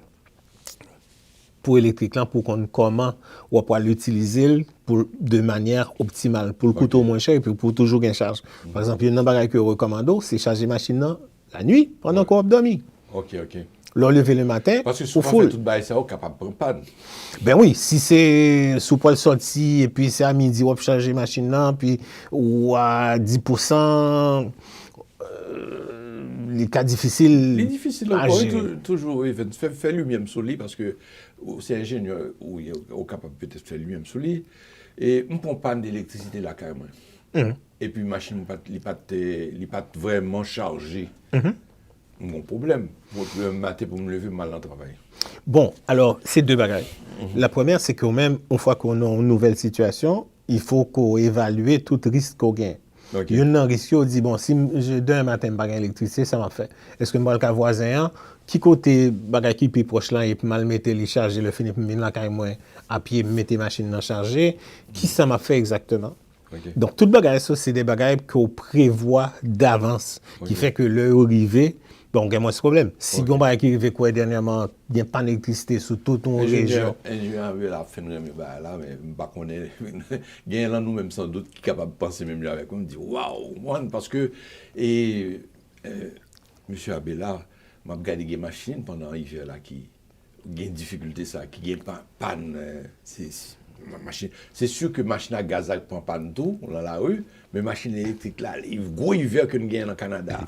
C: pour l'électrique pour qu'on comment on peut l'utiliser de manière optimale, pour le coûter moins cher et pour toujours gagner charge. Par exemple, il y a une chose que je recommande, c'est charger machine la nuit pendant qu'on a dormi. Leur lever le matin,
B: Parce que
C: ou
B: si on fait
C: full.
B: tout bail, ça, on est capable de prendre panne.
C: Ben oui, si c'est sous poil sorti, et puis c'est à midi, on peut changer machine là, puis ou à 10%, les cas
B: Il est
C: difficiles
B: difficile
C: à
B: encore,
C: gérer.
B: toujours, oui, faire lui-même sur lui, parce que c'est ingénieur, où il est capable peut-être de faire lui-même sur lui. Et on prend panne d'électricité là, carrément. Et puis, machine, il n'est pas vraiment chargé. Mon problème, pour le matin, pour me lever, mal dans le travail.
C: Bon, alors, c'est deux bagages. La première, c'est quand même, une fois qu'on a une nouvelle situation, il faut qu'on évalue tout risque qu'on gagne.
B: Ok.
C: Il y a un risque, on dit, bon, si je donne un matin, je n'ai l'électricité, ça m'a fait. Est-ce que je vais le voisin, qui côté bagage qui est proche là, et puis mal mettre les charger, le finir, puis là, quand même, à pied, mettre les machines dans charger, qui ça m'a fait exactement?
B: Ok.
C: Donc, tout bagage, ça, c'est des bagages qu'on prévoit d'avance, qui fait que l'heure arrivée, bon, il y a moins de problème. Si on va qui arrive quoi dernièrement, il n'y a pas d'électricité sur toute une région.
B: Ingénieur, la fin de là, mais je ne connais pas. Il y a nous même sans doute qui est capable de penser même là avec moi, me dit waouh, parce que monsieur Abela m'a regardé des machines pendant l'hiver là qui a une difficulté ça, qui a panne. Machine. C'est sûr que machine à gaz elle prend panne tout dans la rue, mais machine électrique là, il y a un gros hiver que nous gagnons au Canada.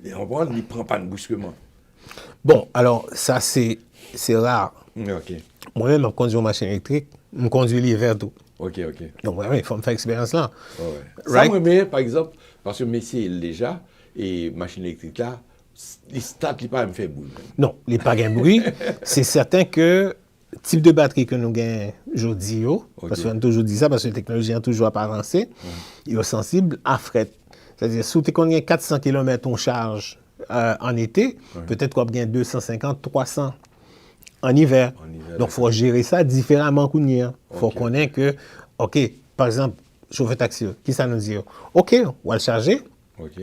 B: Et on voit, il prend panne brusquement.
C: Bon, alors, ça, c'est rare.
B: Ok,
C: Moi-même, je conduis une machine électrique, je conduis l'hiver tout.
B: ok.
C: Donc, ouais, il faut me faire expérience là.
B: Ouais.
C: Right?
B: Ça, moi, par exemple, parce que Messi est déjà, et machine électrique là, les stats, il pas me fait bouger.
C: Non, les pas de bruit. C'est certain que le type de batterie que nous gagnons aujourd'hui, parce qu'on a toujours dit ça, parce que la technologie n'a toujours pas avancé, il est sensible à fret. C'est-à-dire, si tu as 400 km on charge en été, peut-être qu'on a bien 250, 300 en hiver. Donc, il faut gérer ça différemment qu'on y a. Il faut connaître que, OK, par exemple, chauffeur taxi, qui ça nous dit? OK, on va le charger.
B: Ok.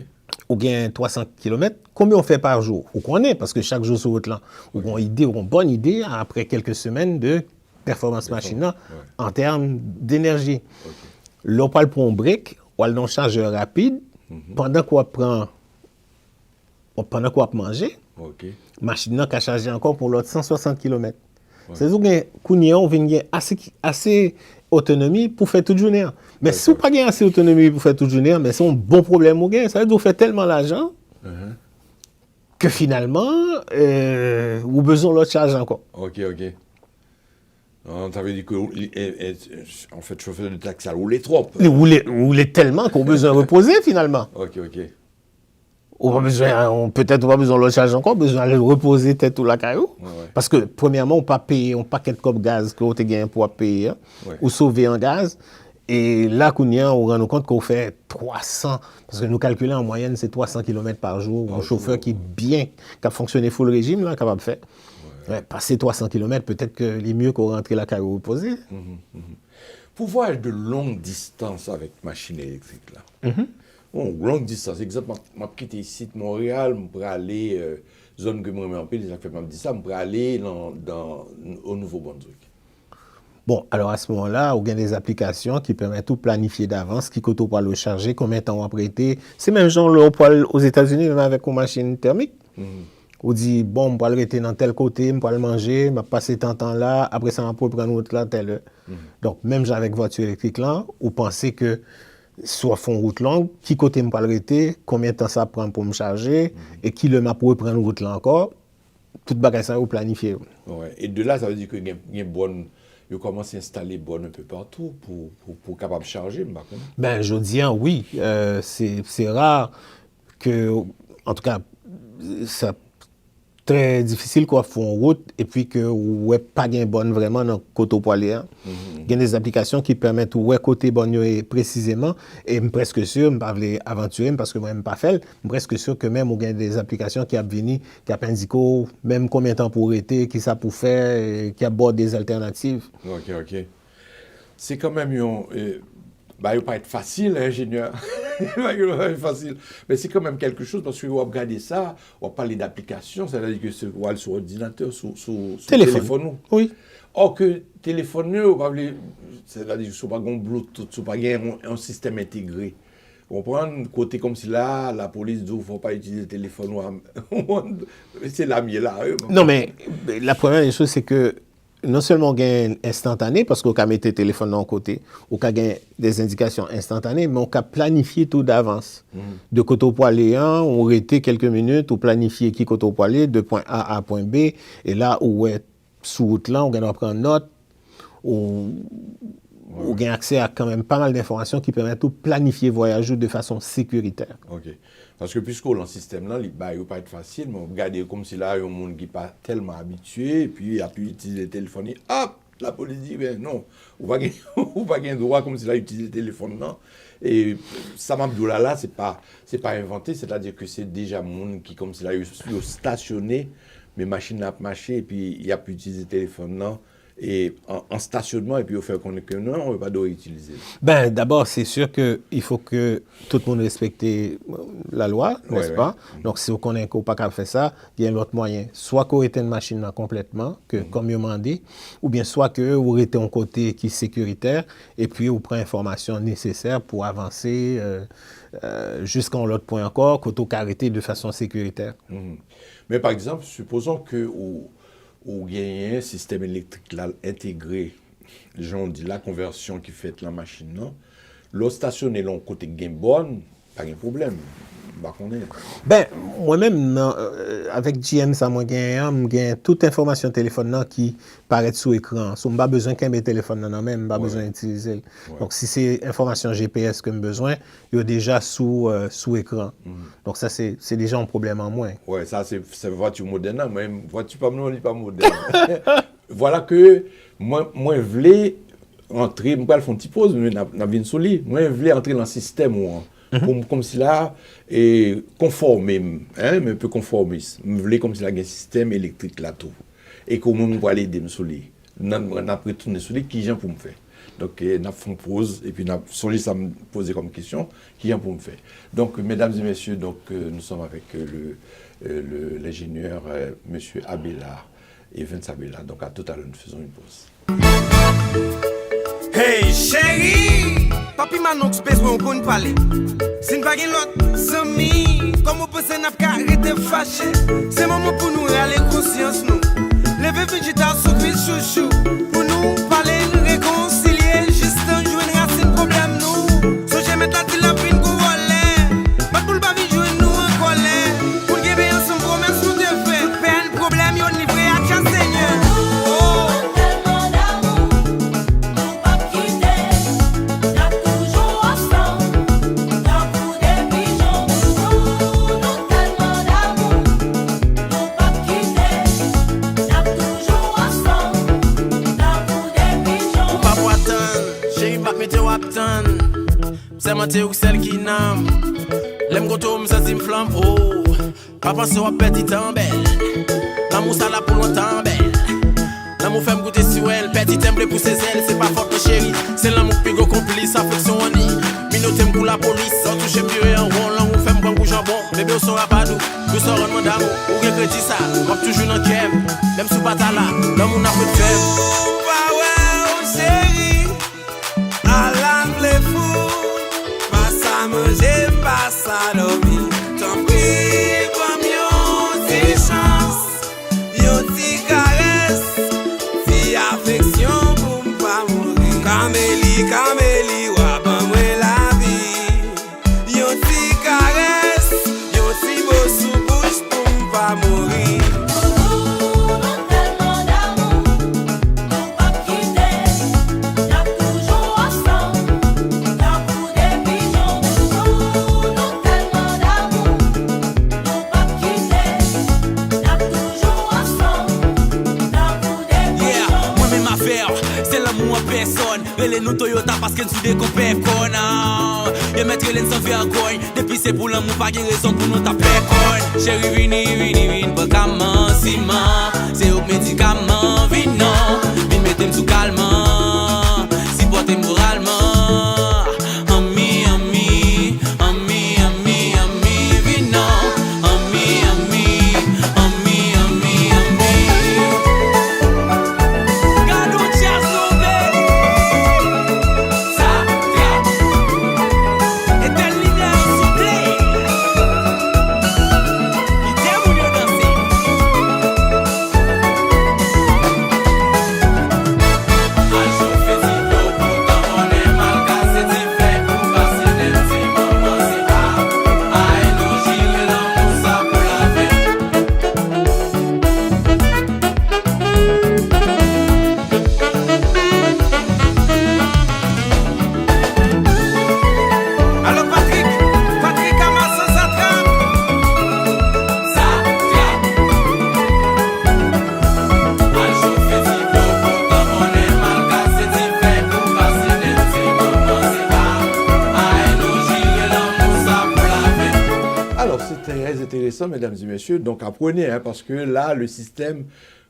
C: Ou bien 300 km, combien on fait par jour? Ou qu'on est, parce que chaque jour sur route là, ou on idée, ou une bonne idée après quelques semaines de performance machine là, en termes d'énergie. Là, on parle pour un break, ou alors un chargeur rapide, pendant qu'on prend, pendant qu'on manger, machine là qui a chargé encore pour l'autre 160 km. C'est-à-dire qu'on vient assez autonomie pour faire toute journée. Mais si vous n'avez pas assez d'autonomie pour faire toute journée, mais c'est un bon problème. Ça veut dire que vous faites tellement d'argent que finalement, vous avez besoin de l'autre charge encore.
B: Ok. Ça veut dire que, en fait, chauffeur de taxi, ça roule trop.
C: Vous roulez tellement qu'on a besoin de reposer finalement.
B: Ok.
C: Peut-être on n'a pas besoin de l'autre charge encore, besoin de reposer tête ou la caillou. Parce que, premièrement, on ne peut pas payer un paquet de copes gaz que vous avez gagné pour payer, ou sauver en gaz. Et là, on rend compte qu'on fait 300, parce que nous calculons en moyenne, c'est 300 km par jour. Un chauffeur qui est bien, qui a fonctionné full régime, là, capable de faire. Passer 300 km, peut-être que les mieux qu'on rentre la caillou reposer.
B: Pour voyager de longue distance avec machine électrique, là. Bon, longue distance, exactement. Je quitte ici de Montréal, je pourrais aller, zone que je me mets en pays, ça fait dit ça, je pourrais aller au Nouveau-Brunswick.
C: Bon, alors à ce moment-là, on a des applications qui permettent de planifier d'avance, qui coûte pour le charger, combien de temps on va prêter. C'est même genre là, aux États-Unis, même avec une machine thermique. On dit, bon, on va le rester dans tel côté, on va le manger, on va passer tant de temps là, après ça, on va prendre l'autre là, telle heure. Donc, même avec voiture électrique là, on pensait que soit font route longue, qui côté me parle arrêter, combien de temps ça prend pour me charger, et qui le m'a pour prendre route là encore, tout bagage ça vous planifier.
B: Et de là, ça veut dire que il commence à installer bonne un peu partout pour capable de charger.
C: Ben, je dis oui, c'est rare que, en tout cas, ça très difficile quoi faire en route et puis que ouais pas gain bonne vraiment dans côté poilier. Il y a des applications qui permettent ouais côté bonne précisément et je suis presque sûr, je ne vais pas aventurer parce que moi je pas fait, je suis presque sûr que même il y a des applications qui a venir qui a indiqué même combien de temps pour arrêter, qui ça pour faire, qui aborde des alternatives.
B: Ok. C'est quand même il va pas être facile, ingénieur. Il va pas être facile. Mais c'est quand même quelque chose parce que vous regardez ça, on va parler d'application, c'est-à-dire que c'est sur ordinateur, sur téléphone.
C: Oui.
B: Or que téléphone, c'est-à-dire que ce n'est pas un Bluetooth, ce n'est pas un système intégré. Comprendre, côté comme si là, la police dit qu'il ne faut pas utiliser le téléphone. C'est la mienne là.
C: Non, mais la première des choses, c'est que non seulement on gagne instantané, parce qu'on peut mettre le téléphone de côté, on peut gagner des indications instantanées, mais on peut planifier tout d'avance. De côté au point aller 1, on arrête quelques minutes, on planifie qui côté au point aller, de point A à point B, et là, où est sous route là, on va prendre note, on gagne accès à quand même pas mal d'informations qui permettent de planifier le voyage de façon sécuritaire.
B: Ok. Parce que puisque le système là, il ne va pas être facile, mais regardez comme si là, il y a un monde qui n'est pas tellement habitué, et puis il a pu utiliser le téléphone, et hop, la police dit, ben non, on va gagner un droit comme s'il a utilisé le téléphone, non. Et ça m'a dit là, c'est pas inventé, c'est-à-dire que c'est déjà un monde qui, comme s'il a eu stationné, mes machines à marcher, et puis il a pu utiliser le téléphone, non. Et en stationnement, et puis au fait qu'on est que non, on ne veut pas utiliser.
C: Ben, d'abord, c'est sûr qu'il faut que tout le monde respecte la loi, n'est-ce pas? Donc, si on connaît qu'on n'a pas faire ça, il y a un autre moyen. Soit qu'on éteint une machine là complètement, comme il m'a dit, ou bien soit que vous éteint un côté qui est sécuritaire, et puis vous prenez l'information nécessaire pour avancer jusqu'à l'autre point encore, qu'on peut arrêter de façon sécuritaire.
B: Mais par exemple, supposons que ou gagne un système électrique là, intégré, les gens dit la conversion qui fait la machine, non? Le stationner l'on côté gain bonne, pas de problème.
C: Ben, moi-même, avec GM, ça m'a gagné toute information téléphone là, qui paraît sous écran. So, je n'ai pas besoin qu'un téléphone là même, je n'ai pas besoin d'utiliser. Ouais. Donc, si c'est information GPS que j'ai besoin, il y a déjà sous écran. Donc, ça, c'est déjà un problème en moins.
B: Oui, ça, c'est voiture moderne. Moi, voiture pas moderne. Voilà que moi, je voulais entrer, je vais faire une petite pause, mais je viens sur lui. Moi, je voulais entrer dans le système. Comme si là, conformé, hein, mais un peu conformiste. Je voulais comme si là, il y a un système électrique là tout. Et comment je vais aller aider sur lui. On a retourné sur lui, qui vient pour me faire. Donc, on a fait une pause, et puis sur lui, ça me posait comme question, qui vient pour me faire. Donc, mesdames et messieurs, donc, nous sommes avec l'ingénieur M. Abelard et Vince Abelard. Donc, à tout à l'heure, nous faisons une pause.
A: Hey chérie, papi Manox besoin qu'on parle. Si nous pas l'autre semi, comme on peut se n'a pas arrêter fâché. C'est moment pour nous aller conscience nous. Lever végétal souffrir chouchou. Pour nous parler, nous réconcilier, juste un jour une racine problème nous. So j'aime mettre la tille la prine qu'on volait. Pas pour le bavi jouer nous en colère. Pour le guébé ensemble promesse nous de fait. Peine problème yon livré à Dieu Seigneur. C'est mentir ou celle qui n'aime. L'aime quand on me sent flamme. Oh, papa se rappelle dit tant belle. L'amour ça là pour longtemps belle. L'amour fait me goûter sur elle. Petit temple pour ses ailes. C'est pas fort chérie. C'est l'amour plus gros complice. Affection en nid. Minotem pour la police. Sans toucher mieux en rond. L'amour fait me prendre pour jambon. Bébé au son rapadou. Tout sort en d'amour. Ou regretter ça. M'a toujours dans Kiev. Même sous patala. L'amour n'a pas de fève. Chérie. À l'angle fou. J'aime pas ça dormir. T'en prie, comme yon ti chance, yon ti caresse, ti affection pour m'pas mourir. Camélie, wap moi la vie. Yon ti caresse, yon ti beau sous bouche pour m'pas mourir. Les nous Toyota parce qu'elle sous des copains connard. Y'a mettre les sans vergogne. Depuis c'est pour l'amour pas de raison pour nous taper con. Chérie vini pas comment ciment. C'est au médicament non. Vin mettez sous calmant. Si portez moralement. Eternidad.
B: Alors, c'est très intéressant, mesdames et messieurs. Donc, apprenez, hein, parce que là, le système,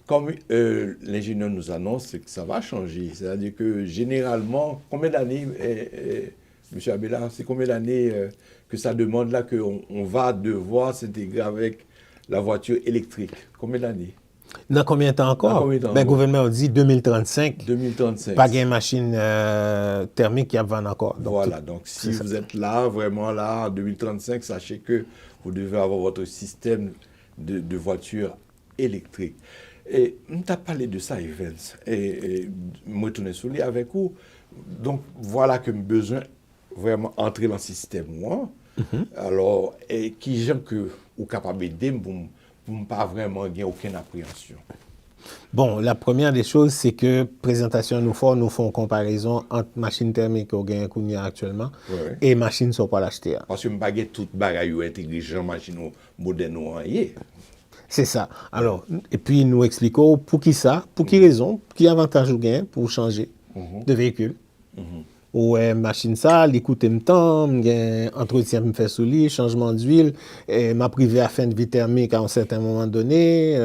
B: comme l'ingénieur nous annonce, c'est que ça va changer. C'est-à-dire que généralement, combien d'années, M. Abela, c'est combien d'années que ça demande là qu'on va devoir s'intégrer avec la voiture électrique? Combien d'années?
C: Dans combien de temps encore?
B: Dans combien de temps
C: Le
B: encore?
C: gouvernement a dit 2035.
B: 2035.
C: Pas de machine thermique qui va encore. Donc,
B: voilà, donc si vous êtes là, vraiment là, en 2035, sachez que vous devez avoir votre système de voiture électrique. Et on t'a parlé de ça, Evans, et moi, je suis soulié avec vous. Donc, voilà que j'ai besoin vraiment entrer dans le système, moi. Alors, et qui j'aime que vous capable d'aider pour ne pas vraiment gagner aucune appréhension.
C: Bon, la première des choses, c'est que présentation nous font comparaison entre machine thermique qu'on gagne actuellement
B: Ouais.
C: et machine sur pas l'acheter.
B: Parce que je ne pas toute bagaille intelligent, machine moderne ou rien.
C: C'est ça. Alors, et puis nous expliquons pour qui ça, pour qui raison, pour qui avantage ou gain pour changer de véhicule. Ouais, machine ça, l'écoute me temps, entretien me fait sous lit, changement d'huile, m'a privé à fin de vie thermique à un certain moment donné.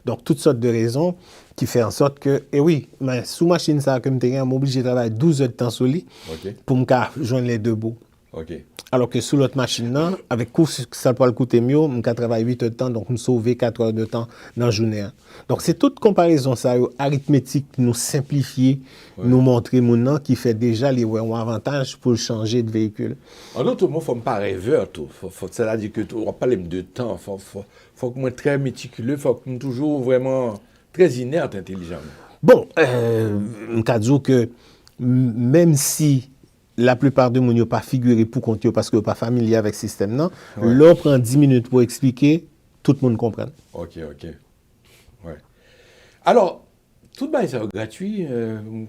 C: Donc, toutes sortes de raisons qui font en sorte que, et oui, mais sous machine ça, comme tu m'oblige de travailler 12 heures de temps sous lit
B: OK.
C: pour me joindre les deux bouts.
B: OK.
C: Alors que sous l'autre machine, là, avec course, ça peut le coûter mieux, je travaille 8 heures de temps, donc je sauve 4 heures de temps dans la journée. Donc, c'est toute comparaison, ça, arithmétique, nous simplifier, nous montrer maintenant qui fait déjà les avantages pour changer de véhicule.
B: En d'autres mots, il faut me pas rêveur, tout. C'est-à-dire que on parle de temps, faut que moi très méticuleux, faut que moi toujours vraiment très inerte intelligemment.
C: Bon, je peux dire que même si la plupart de gens n'ont pas figuré pour compter parce qu'ils ne sont pas familiers avec ce système, non, l'on prend 10 minutes pour expliquer, tout le monde comprend.
B: OK. Ouais. Alors, tout le monde est gratuit,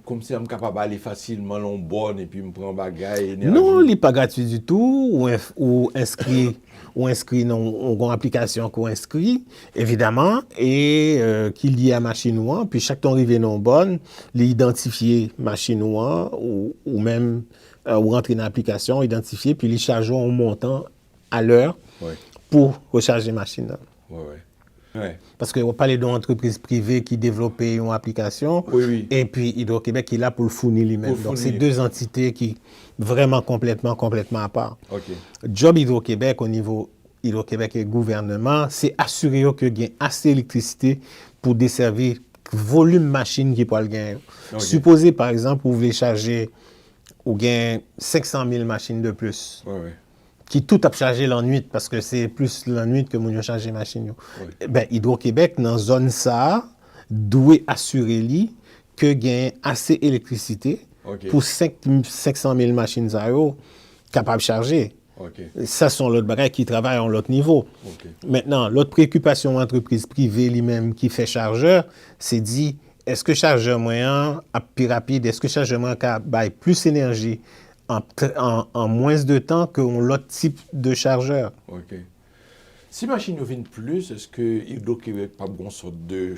B: comme si on est capable d'aller facilement en bonne et puis me prendre bagaille.
C: Non, il n'est pas gratuit du tout, ou inscrit dans une application qu'on inscrit, évidemment, et qui est lié à machine ou puis chaque temps arrivé dans bonne, l'identifier machine ou même ou rentrer dans l'application, identifier, puis les charger en montant à l'heure pour recharger machine.
B: Ouais.
C: Parce qu'on parlait d'une entreprise privée qui développait une application,
B: Oui.
C: et puis Hydro-Québec qui est là pour le fournir lui-même. Donc, c'est deux entités qui vraiment complètement à part.
B: OK.
C: Job Hydro-Québec au niveau Hydro-Québec et gouvernement, c'est assurer qu'il y ait assez d'électricité pour desservir volume machine qui peut le gagner.
B: OK.
C: Supposez, par exemple, vous voulez charger ou gain 500 000 machines de plus.
B: Ouais.
C: Qui tout a chargé la nuit, parce que c'est plus la nuit que nous chargé les machines. Ben, Hydro-Québec, dans la zone ça, doit assurer lui que gagne assez d'électricité pour 500 000 machines capables de charger. Ça sont l'autre bagage qui travaille à l'autre niveau. Maintenant, l'autre préoccupation entreprise privée lui-même qui fait chargeur, c'est dit, est-ce que chargeur moyen a plus rapide, est-ce que chargeur moyen a plus d'énergie en moins de temps que l'autre type de chargeur.
B: OK. Si machine ne vient plus, est-ce que Hydro-Québec pas bon sorte de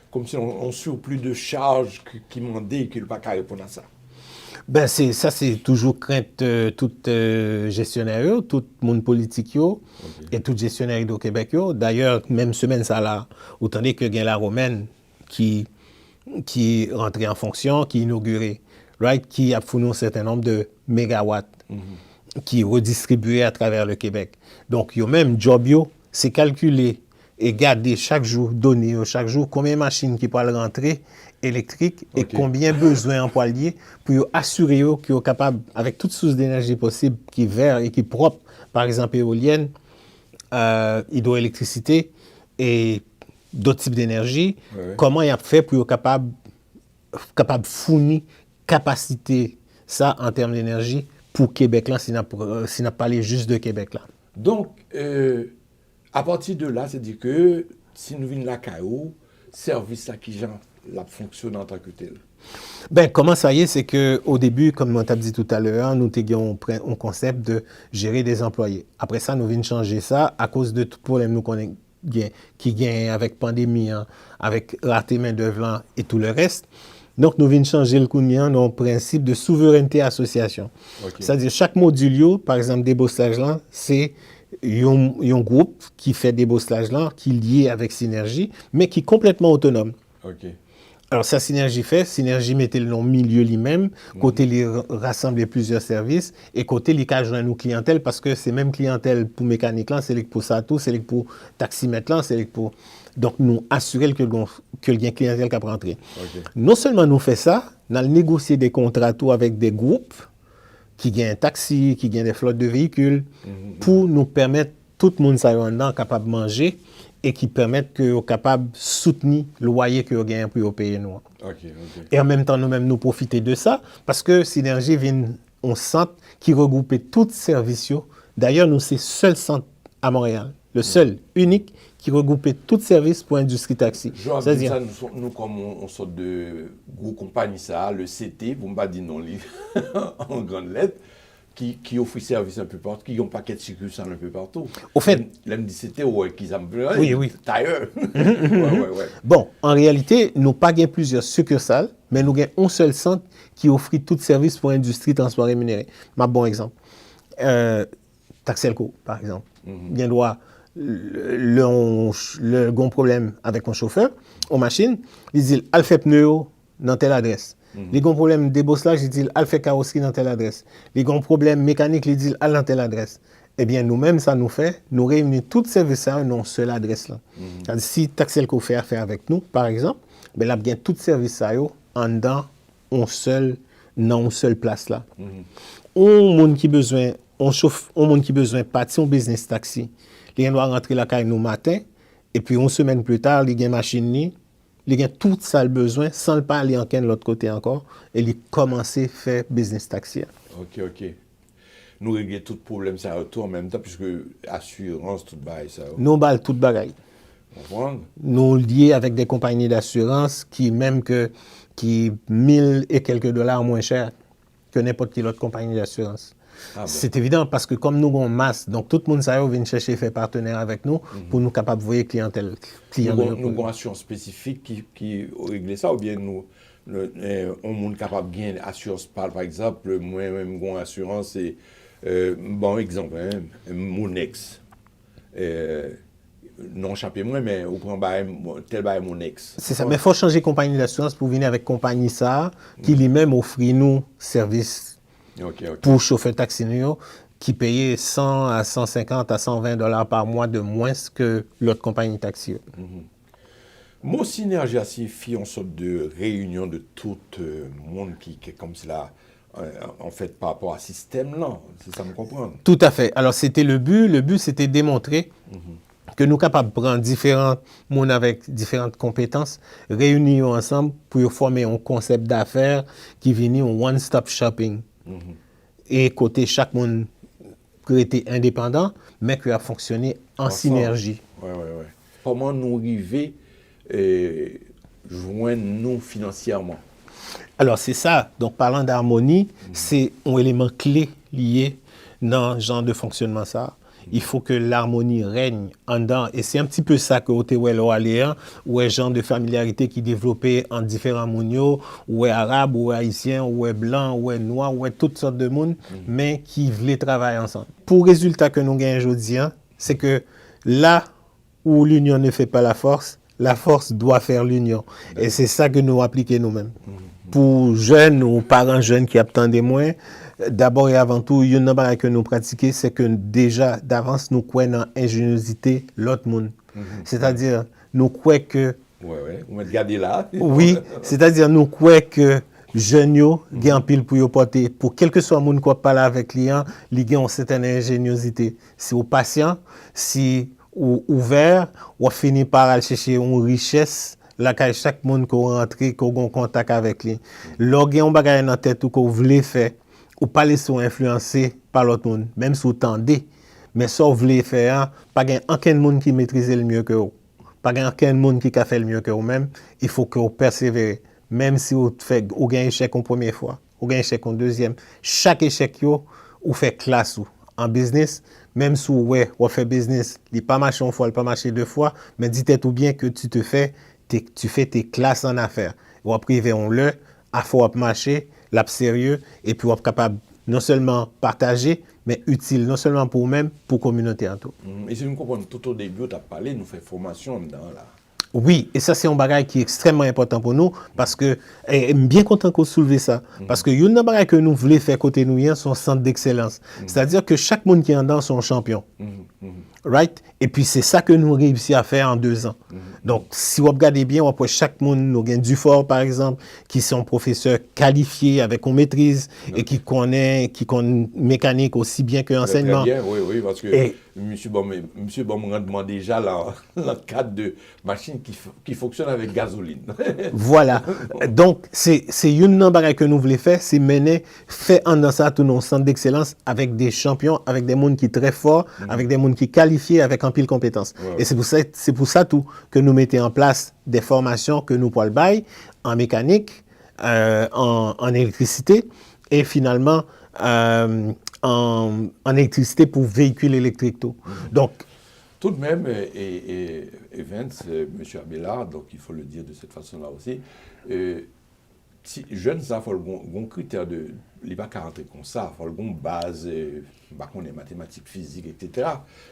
B: comme si on suit plus de charges qui m'ont dit qu'il ne pas qu'à répondre à ça?
C: Ben c'est toujours crainte tout gestionnaire, tout monde politique et tout gestionnaire Hydro-Québec. D'ailleurs, même semaine ça là, autant dire que gain la romaine qui est rentrée en fonction, qui est inaugurée. Qui a fourni un certain nombre de mégawatts qui est redistribué à travers le Québec. Donc, même job, c'est calculer et garder chaque jour, donner chaque jour combien de machines qui peuvent rentrer électriques et combien besoin employés pour assurer qu'ils sont capables, avec toutes sources d'énergie possibles, qui vert et qui propre, par exemple éolienne, hydroélectricité et d'autres types d'énergie, comment ils ont fait pour être capables de fournir capacité, ça, en termes d'énergie, pour Québec, là, si on a parlé juste de Québec, là.
B: Donc, à partir de là, c'est-à-dire que si nous venons la CAO, service là qui fonctionne en tant que tel.
C: Ben, comment ça y est, c'est qu'au début, comme on t'a dit tout à l'heure, nous avons un concept de gérer des employés. Après ça, nous venons changer ça à cause de tout problème qui gagne avec pandémie, avec raté main-d'œuvre et tout le reste. Donc, nous venons changer le Kounian dans le principe de souveraineté association. C'est-à-dire, chaque module, par exemple, débossage là, c'est il y a un groupe qui fait des bossages là, qui est lié avec Synergie, mais qui est complètement autonome.
B: OK.
C: Alors, ça, Synergie fait. Synergie mettait le nom milieu lui-même, côté les rassembler plusieurs services, et côté les cas joindre nos clientèles, parce que c'est même clientèle pour mécanique là, c'est pour ça tout, c'est pour taximètre là, c'est pour. Donc, nous assurer que le gain clientèle qui a rentré.
B: OK.
C: Non seulement nous fait ça, nous allons négocier des contrats tout avec des groupes qui gagnent un taxi, qui gagnent des flottes de véhicules, pour nous permettre tout le monde s'aille dedans capable de manger et qui permettent que soient capable de soutenir le loyer que vous gagnez pour payer nous.
B: OK.
C: Et en même temps, nous-mêmes, nous profiter de ça, parce que Synergie vient un centre qui regroupe tous les services. D'ailleurs, nous, c'est le seul centre à Montréal, le seul, unique, qui regroupe tous les services pour l'industrie taxi.
B: C'est-à-dire, nous, comme on sort de gros compagnie, ça, le CT, vous m'avez dit non, en grande lettre, qui offre service un peu partout, qui ont un paquet de succursales un peu partout.
C: Au fait,
B: l'MDCT, ouais, qu'ils ont
C: oui.
B: D'ailleurs. Ouais.
C: Bon, en réalité, nous pas gain plusieurs succursales, mais nous avons un seul centre qui offre tout service pour l'industrie transport rémunéré. Ma bon exemple. Taxelco, par exemple. Bien droit, le grand problème avec un chauffeur, aux machines, il dit, elle fait pneu dans telle adresse. Les grands problèmes de débosselage, ils disent, elle fait carrosserie dans telle adresse. Les grands problèmes mécaniques, ils disent, elle dans telle adresse. Eh bien, nous-mêmes, ça nous fait, nous réunir tous ces services dans une seule adresse-là. Si Taxelco fait affaire avec nous, par exemple, ben là, bien, tous ces services-là, en dedans, dans une seule place-là. On monde qui besoin, on monde qui besoin partir en business taxi. Il doit rentrer la caille nous matin, et puis une semaine plus tard, il y a une machine, il y a tout ça le besoin, sans le pas aller en de l'autre côté encore, et il commence à faire business taxi.
B: OK. Nous réglons tout problème ça autour en même temps, puisque assurance, tout bail, ça.
C: Nous balle tout bagaille. Nous liés avec des compagnies d'assurance qui 1000 et quelques dollars moins cher que n'importe quelle autre compagnie d'assurance. C'est évident parce que comme nous avons masse, donc tout le monde vient chercher faire partenaire avec nous pour nous capables de voir clientèle.
B: Nous avons une assurance spécifique qui règle ça, ou bien on est capable de gagner assurance par exemple, moi-même, une assurance, c'est bon exemple, mon ex. Non, échappé moi, mais au point tel bail mon ex.
C: C'est ça, mais il faut changer de compagnie d'assurance pour venir avec compagnie ça, qui lui-même offre nous service pour chauffeur taxi qui payait 100 à 150 à 120 dollars par mois de moins que l'autre compagnie taxi.
B: Mon Synergie signifie une sorte de réunion de tout le monde qui est comme cela, en fait, par rapport à ce système-là. C'est ça me comprendre?
C: Tout à fait. Alors, c'était le but. Le but, c'était démontrer que nous sommes capables de prendre différents mondes avec différentes compétences, réunir ensemble pour former un concept d'affaires qui vient en one-stop shopping. Et côté chaque monde qui était indépendant, mais qui a fonctionné en synergie.
B: Ouais. Comment nous arriver joindre nous financièrement?
C: Alors, c'est ça. Donc, parlant d'harmonie, c'est un élément clé lié dans ce genre de fonctionnement ça. Il faut que l'harmonie règne en dedans. Et c'est un petit peu ça que Otewelo Aléa, ou un genre de familiarité qui est développé en différents mounios, ou est arabe, ou est haïtien, ou est blanc, ou est noir, ou est toutes sortes de monde, mais qui voulaient travailler ensemble. Pour le résultat que nous gagnons aujourd'hui, c'est que là où l'union ne fait pas la force doit faire l'union. Et c'est ça que nous appliquons nous-mêmes. Pour jeunes ou parents jeunes qui attendent moins, d'abord et avant tout, il y a une chose que nous pratiquons, c'est que déjà d'avance, nous croyons dans l'ingéniosité de l'autre monde. C'est-à-dire, nous croyons que...
B: On va regarder là.
C: Oui, c'est-à-dire, nous croyons que jeunes, ils ont pile pour porter. Pour quel que soit le monde qui parle avec les clients, ils ont une certaine ingéniosité. Si vous patient, si vous ouvert, vous finissez par aller chercher une richesse. Là, chaque monde qui rentre, qui a un contact avec lui. Lorsqu'il y a un bagage dans la tête ou que vous voulez faire, ou pas laisser influencer par l'autre monde, même si vous tendez. Mais ça, vous voulez faire, pas qu'il y ait aucun monde qui maîtrise le mieux que vous. Pas qu'il y ait aucun monde qui a fait le mieux que vous-même. Il faut que vous persévérez. Même si vous gagnez un échec en première fois, vous gagnez un échec en deuxième. Chaque échec, vous faites classe en business. Même si vous faites business, il n'est pas marché une fois, il n'est pas marché 2 fois, mais dites tout bien que tu fais tes classes en affaires. Vous arrivez à faut marcher, l'ap sérieux, et puis vous êtes capable non seulement partager, mais utile non seulement pour nous-mêmes, pour la communauté en tout.
B: Et si nous comprenons tout au début, tu as parlé, nous faisons formation dedans là.
C: Oui, et ça c'est un bagage qui est extrêmement important pour nous parce que, et bien content qu'on souleve ça, parce que une bagage que nous voulons faire côté nous, c'est un centre d'excellence. C'est-à-dire que chaque monde qui est en dedans, c'est un champion. Right? Et puis c'est ça que nous réussi à faire en 2 ans. Donc, si vous regardez bien, on peut chaque monde, nous avons Dufort par exemple, qui sont professeurs qualifiés avec une maîtrise et qui connaissent mécanique aussi bien que l'enseignement.
B: Très bien, oui, parce que Monsieur Bon me demande déjà le cadre de machine qui fonctionne avec gasoline.
C: Voilà. Donc, c'est une bagage que nous voulons faire, c'est faire en ça tout nos centres d'excellence avec des champions, avec des gens qui sont très forts, avec des gens qui sont qualifiés, avec un pile compétences. Et c'est pour ça tout que nous mettons en place des formations que nous pouvons bailler en mécanique, en électricité et finalement en électricité pour véhicules électriques. Donc,
B: tout de même, Evans, M. Abelard, donc il faut le dire de cette façon-là aussi, si jeunes, ça, il faut un critère de. Il n'y a pas qu'à rentrer comme ça, il faut une base, on est mathématiques, physique, etc.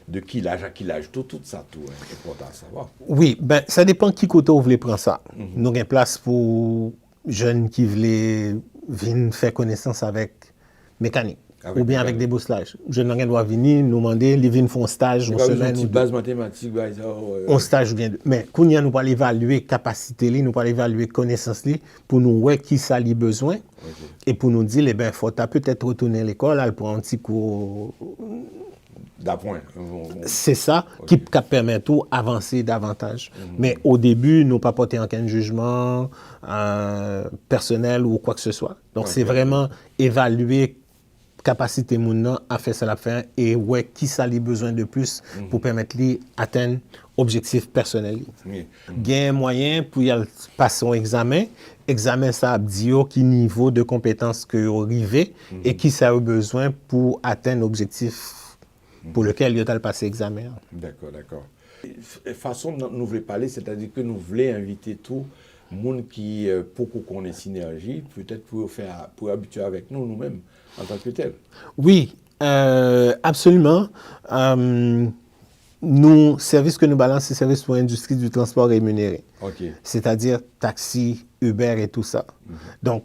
B: De quel âge à quel âge, tout ça, tout est important à savoir.
C: Oui, ben, ça dépend qui côté vous voulez prendre ça. Nous avons une place pour jeunes qui veulent venir faire connaissance avec mécanique. Ou bien avec des bosselages. Je n'ai doit venir nous demander, ils viennent faire un stage une semaine ou deux.
B: Base mathématique,
C: un stage ou bien deux. Mais quand nous allons évaluer capacité, nous allons évaluer connaissance pour nous voir qui ça a besoin et pour nous dire, il faut peut-être retourner à l'école pour un petit cours
B: d'appoint.
C: C'est ça qui permet tout avancer davantage. Mais au début, nous pas porter aucun jugement personnel ou quoi que ce soit. Donc c'est vraiment évaluer capacité moun à faire ça la fin et ouais qui ça a besoin de plus pour permettre lui atteindre objectif personnel. Gain moyen pour y passer un examen ça dit qui niveau de compétence que arrivé et qui ça a besoin pour atteindre l'objectif pour lequel il a passé examen.
B: D'accord. Façon dont nous voulons parler, c'est-à-dire que nous voulons inviter tout le monde qui beaucoup connaît synergie, peut-être pour habituer avec nous-mêmes en tant que tel. Oui,
C: absolument. Nous, service que nous balançons, c'est service pour l'industrie du transport rémunéré. C'est-à-dire taxi, Uber et tout ça. Donc,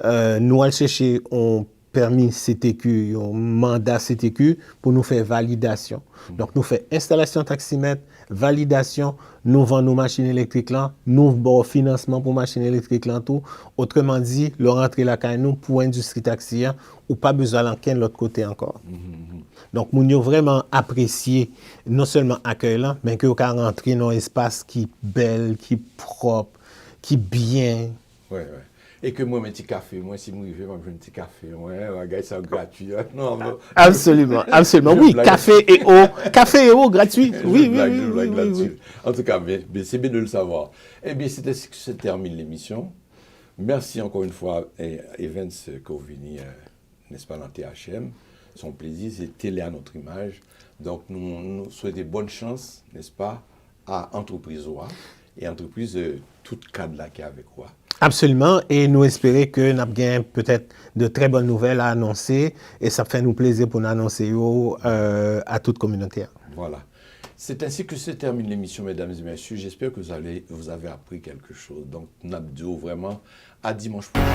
C: nous allons chercher un permis CTQ, un mandat CTQ pour nous faire validation. Donc, nous faisons installation taximètre, validation, nous vendons nos machines électriques là, nous avons financement pour machines électriques là tout. Autrement dit, le rentrer la caille nous pour l'industrie taxière ou pas besoin d'en de l'autre côté encore. Donc, nous avons vraiment apprécié non seulement l'accueil là, mais que nous avons rentré dans un espace qui est belle, qui est propre, qui est bien.
B: Ouais. Et que moi, mes petits cafés, moi, si je vais, moi, je un petit café. Ouais, c'est gratuit. Non.
C: Absolument. Oui, café et eau gratuit. Oui.
B: En tout cas, c'est bien de le savoir. Eh bien, c'est ainsi que se termine l'émission. Merci encore une fois, Evans Kovini, n'est-ce pas, dans THM. Son plaisir, c'est télé à notre image. Donc, nous souhaitons bonne chance, n'est-ce pas, à Entreprise OA et Entreprise tout cadre là qui est avec moi.
C: Absolument, et nous espérons que nous avons peut-être de très bonnes nouvelles à annoncer et ça fait nous plaisir pour nous annoncer à toute communauté.
B: Voilà. C'est ainsi que se termine l'émission, mesdames et messieurs. J'espère que vous avez appris quelque chose. Donc, nous avons dit vraiment à dimanche prochain.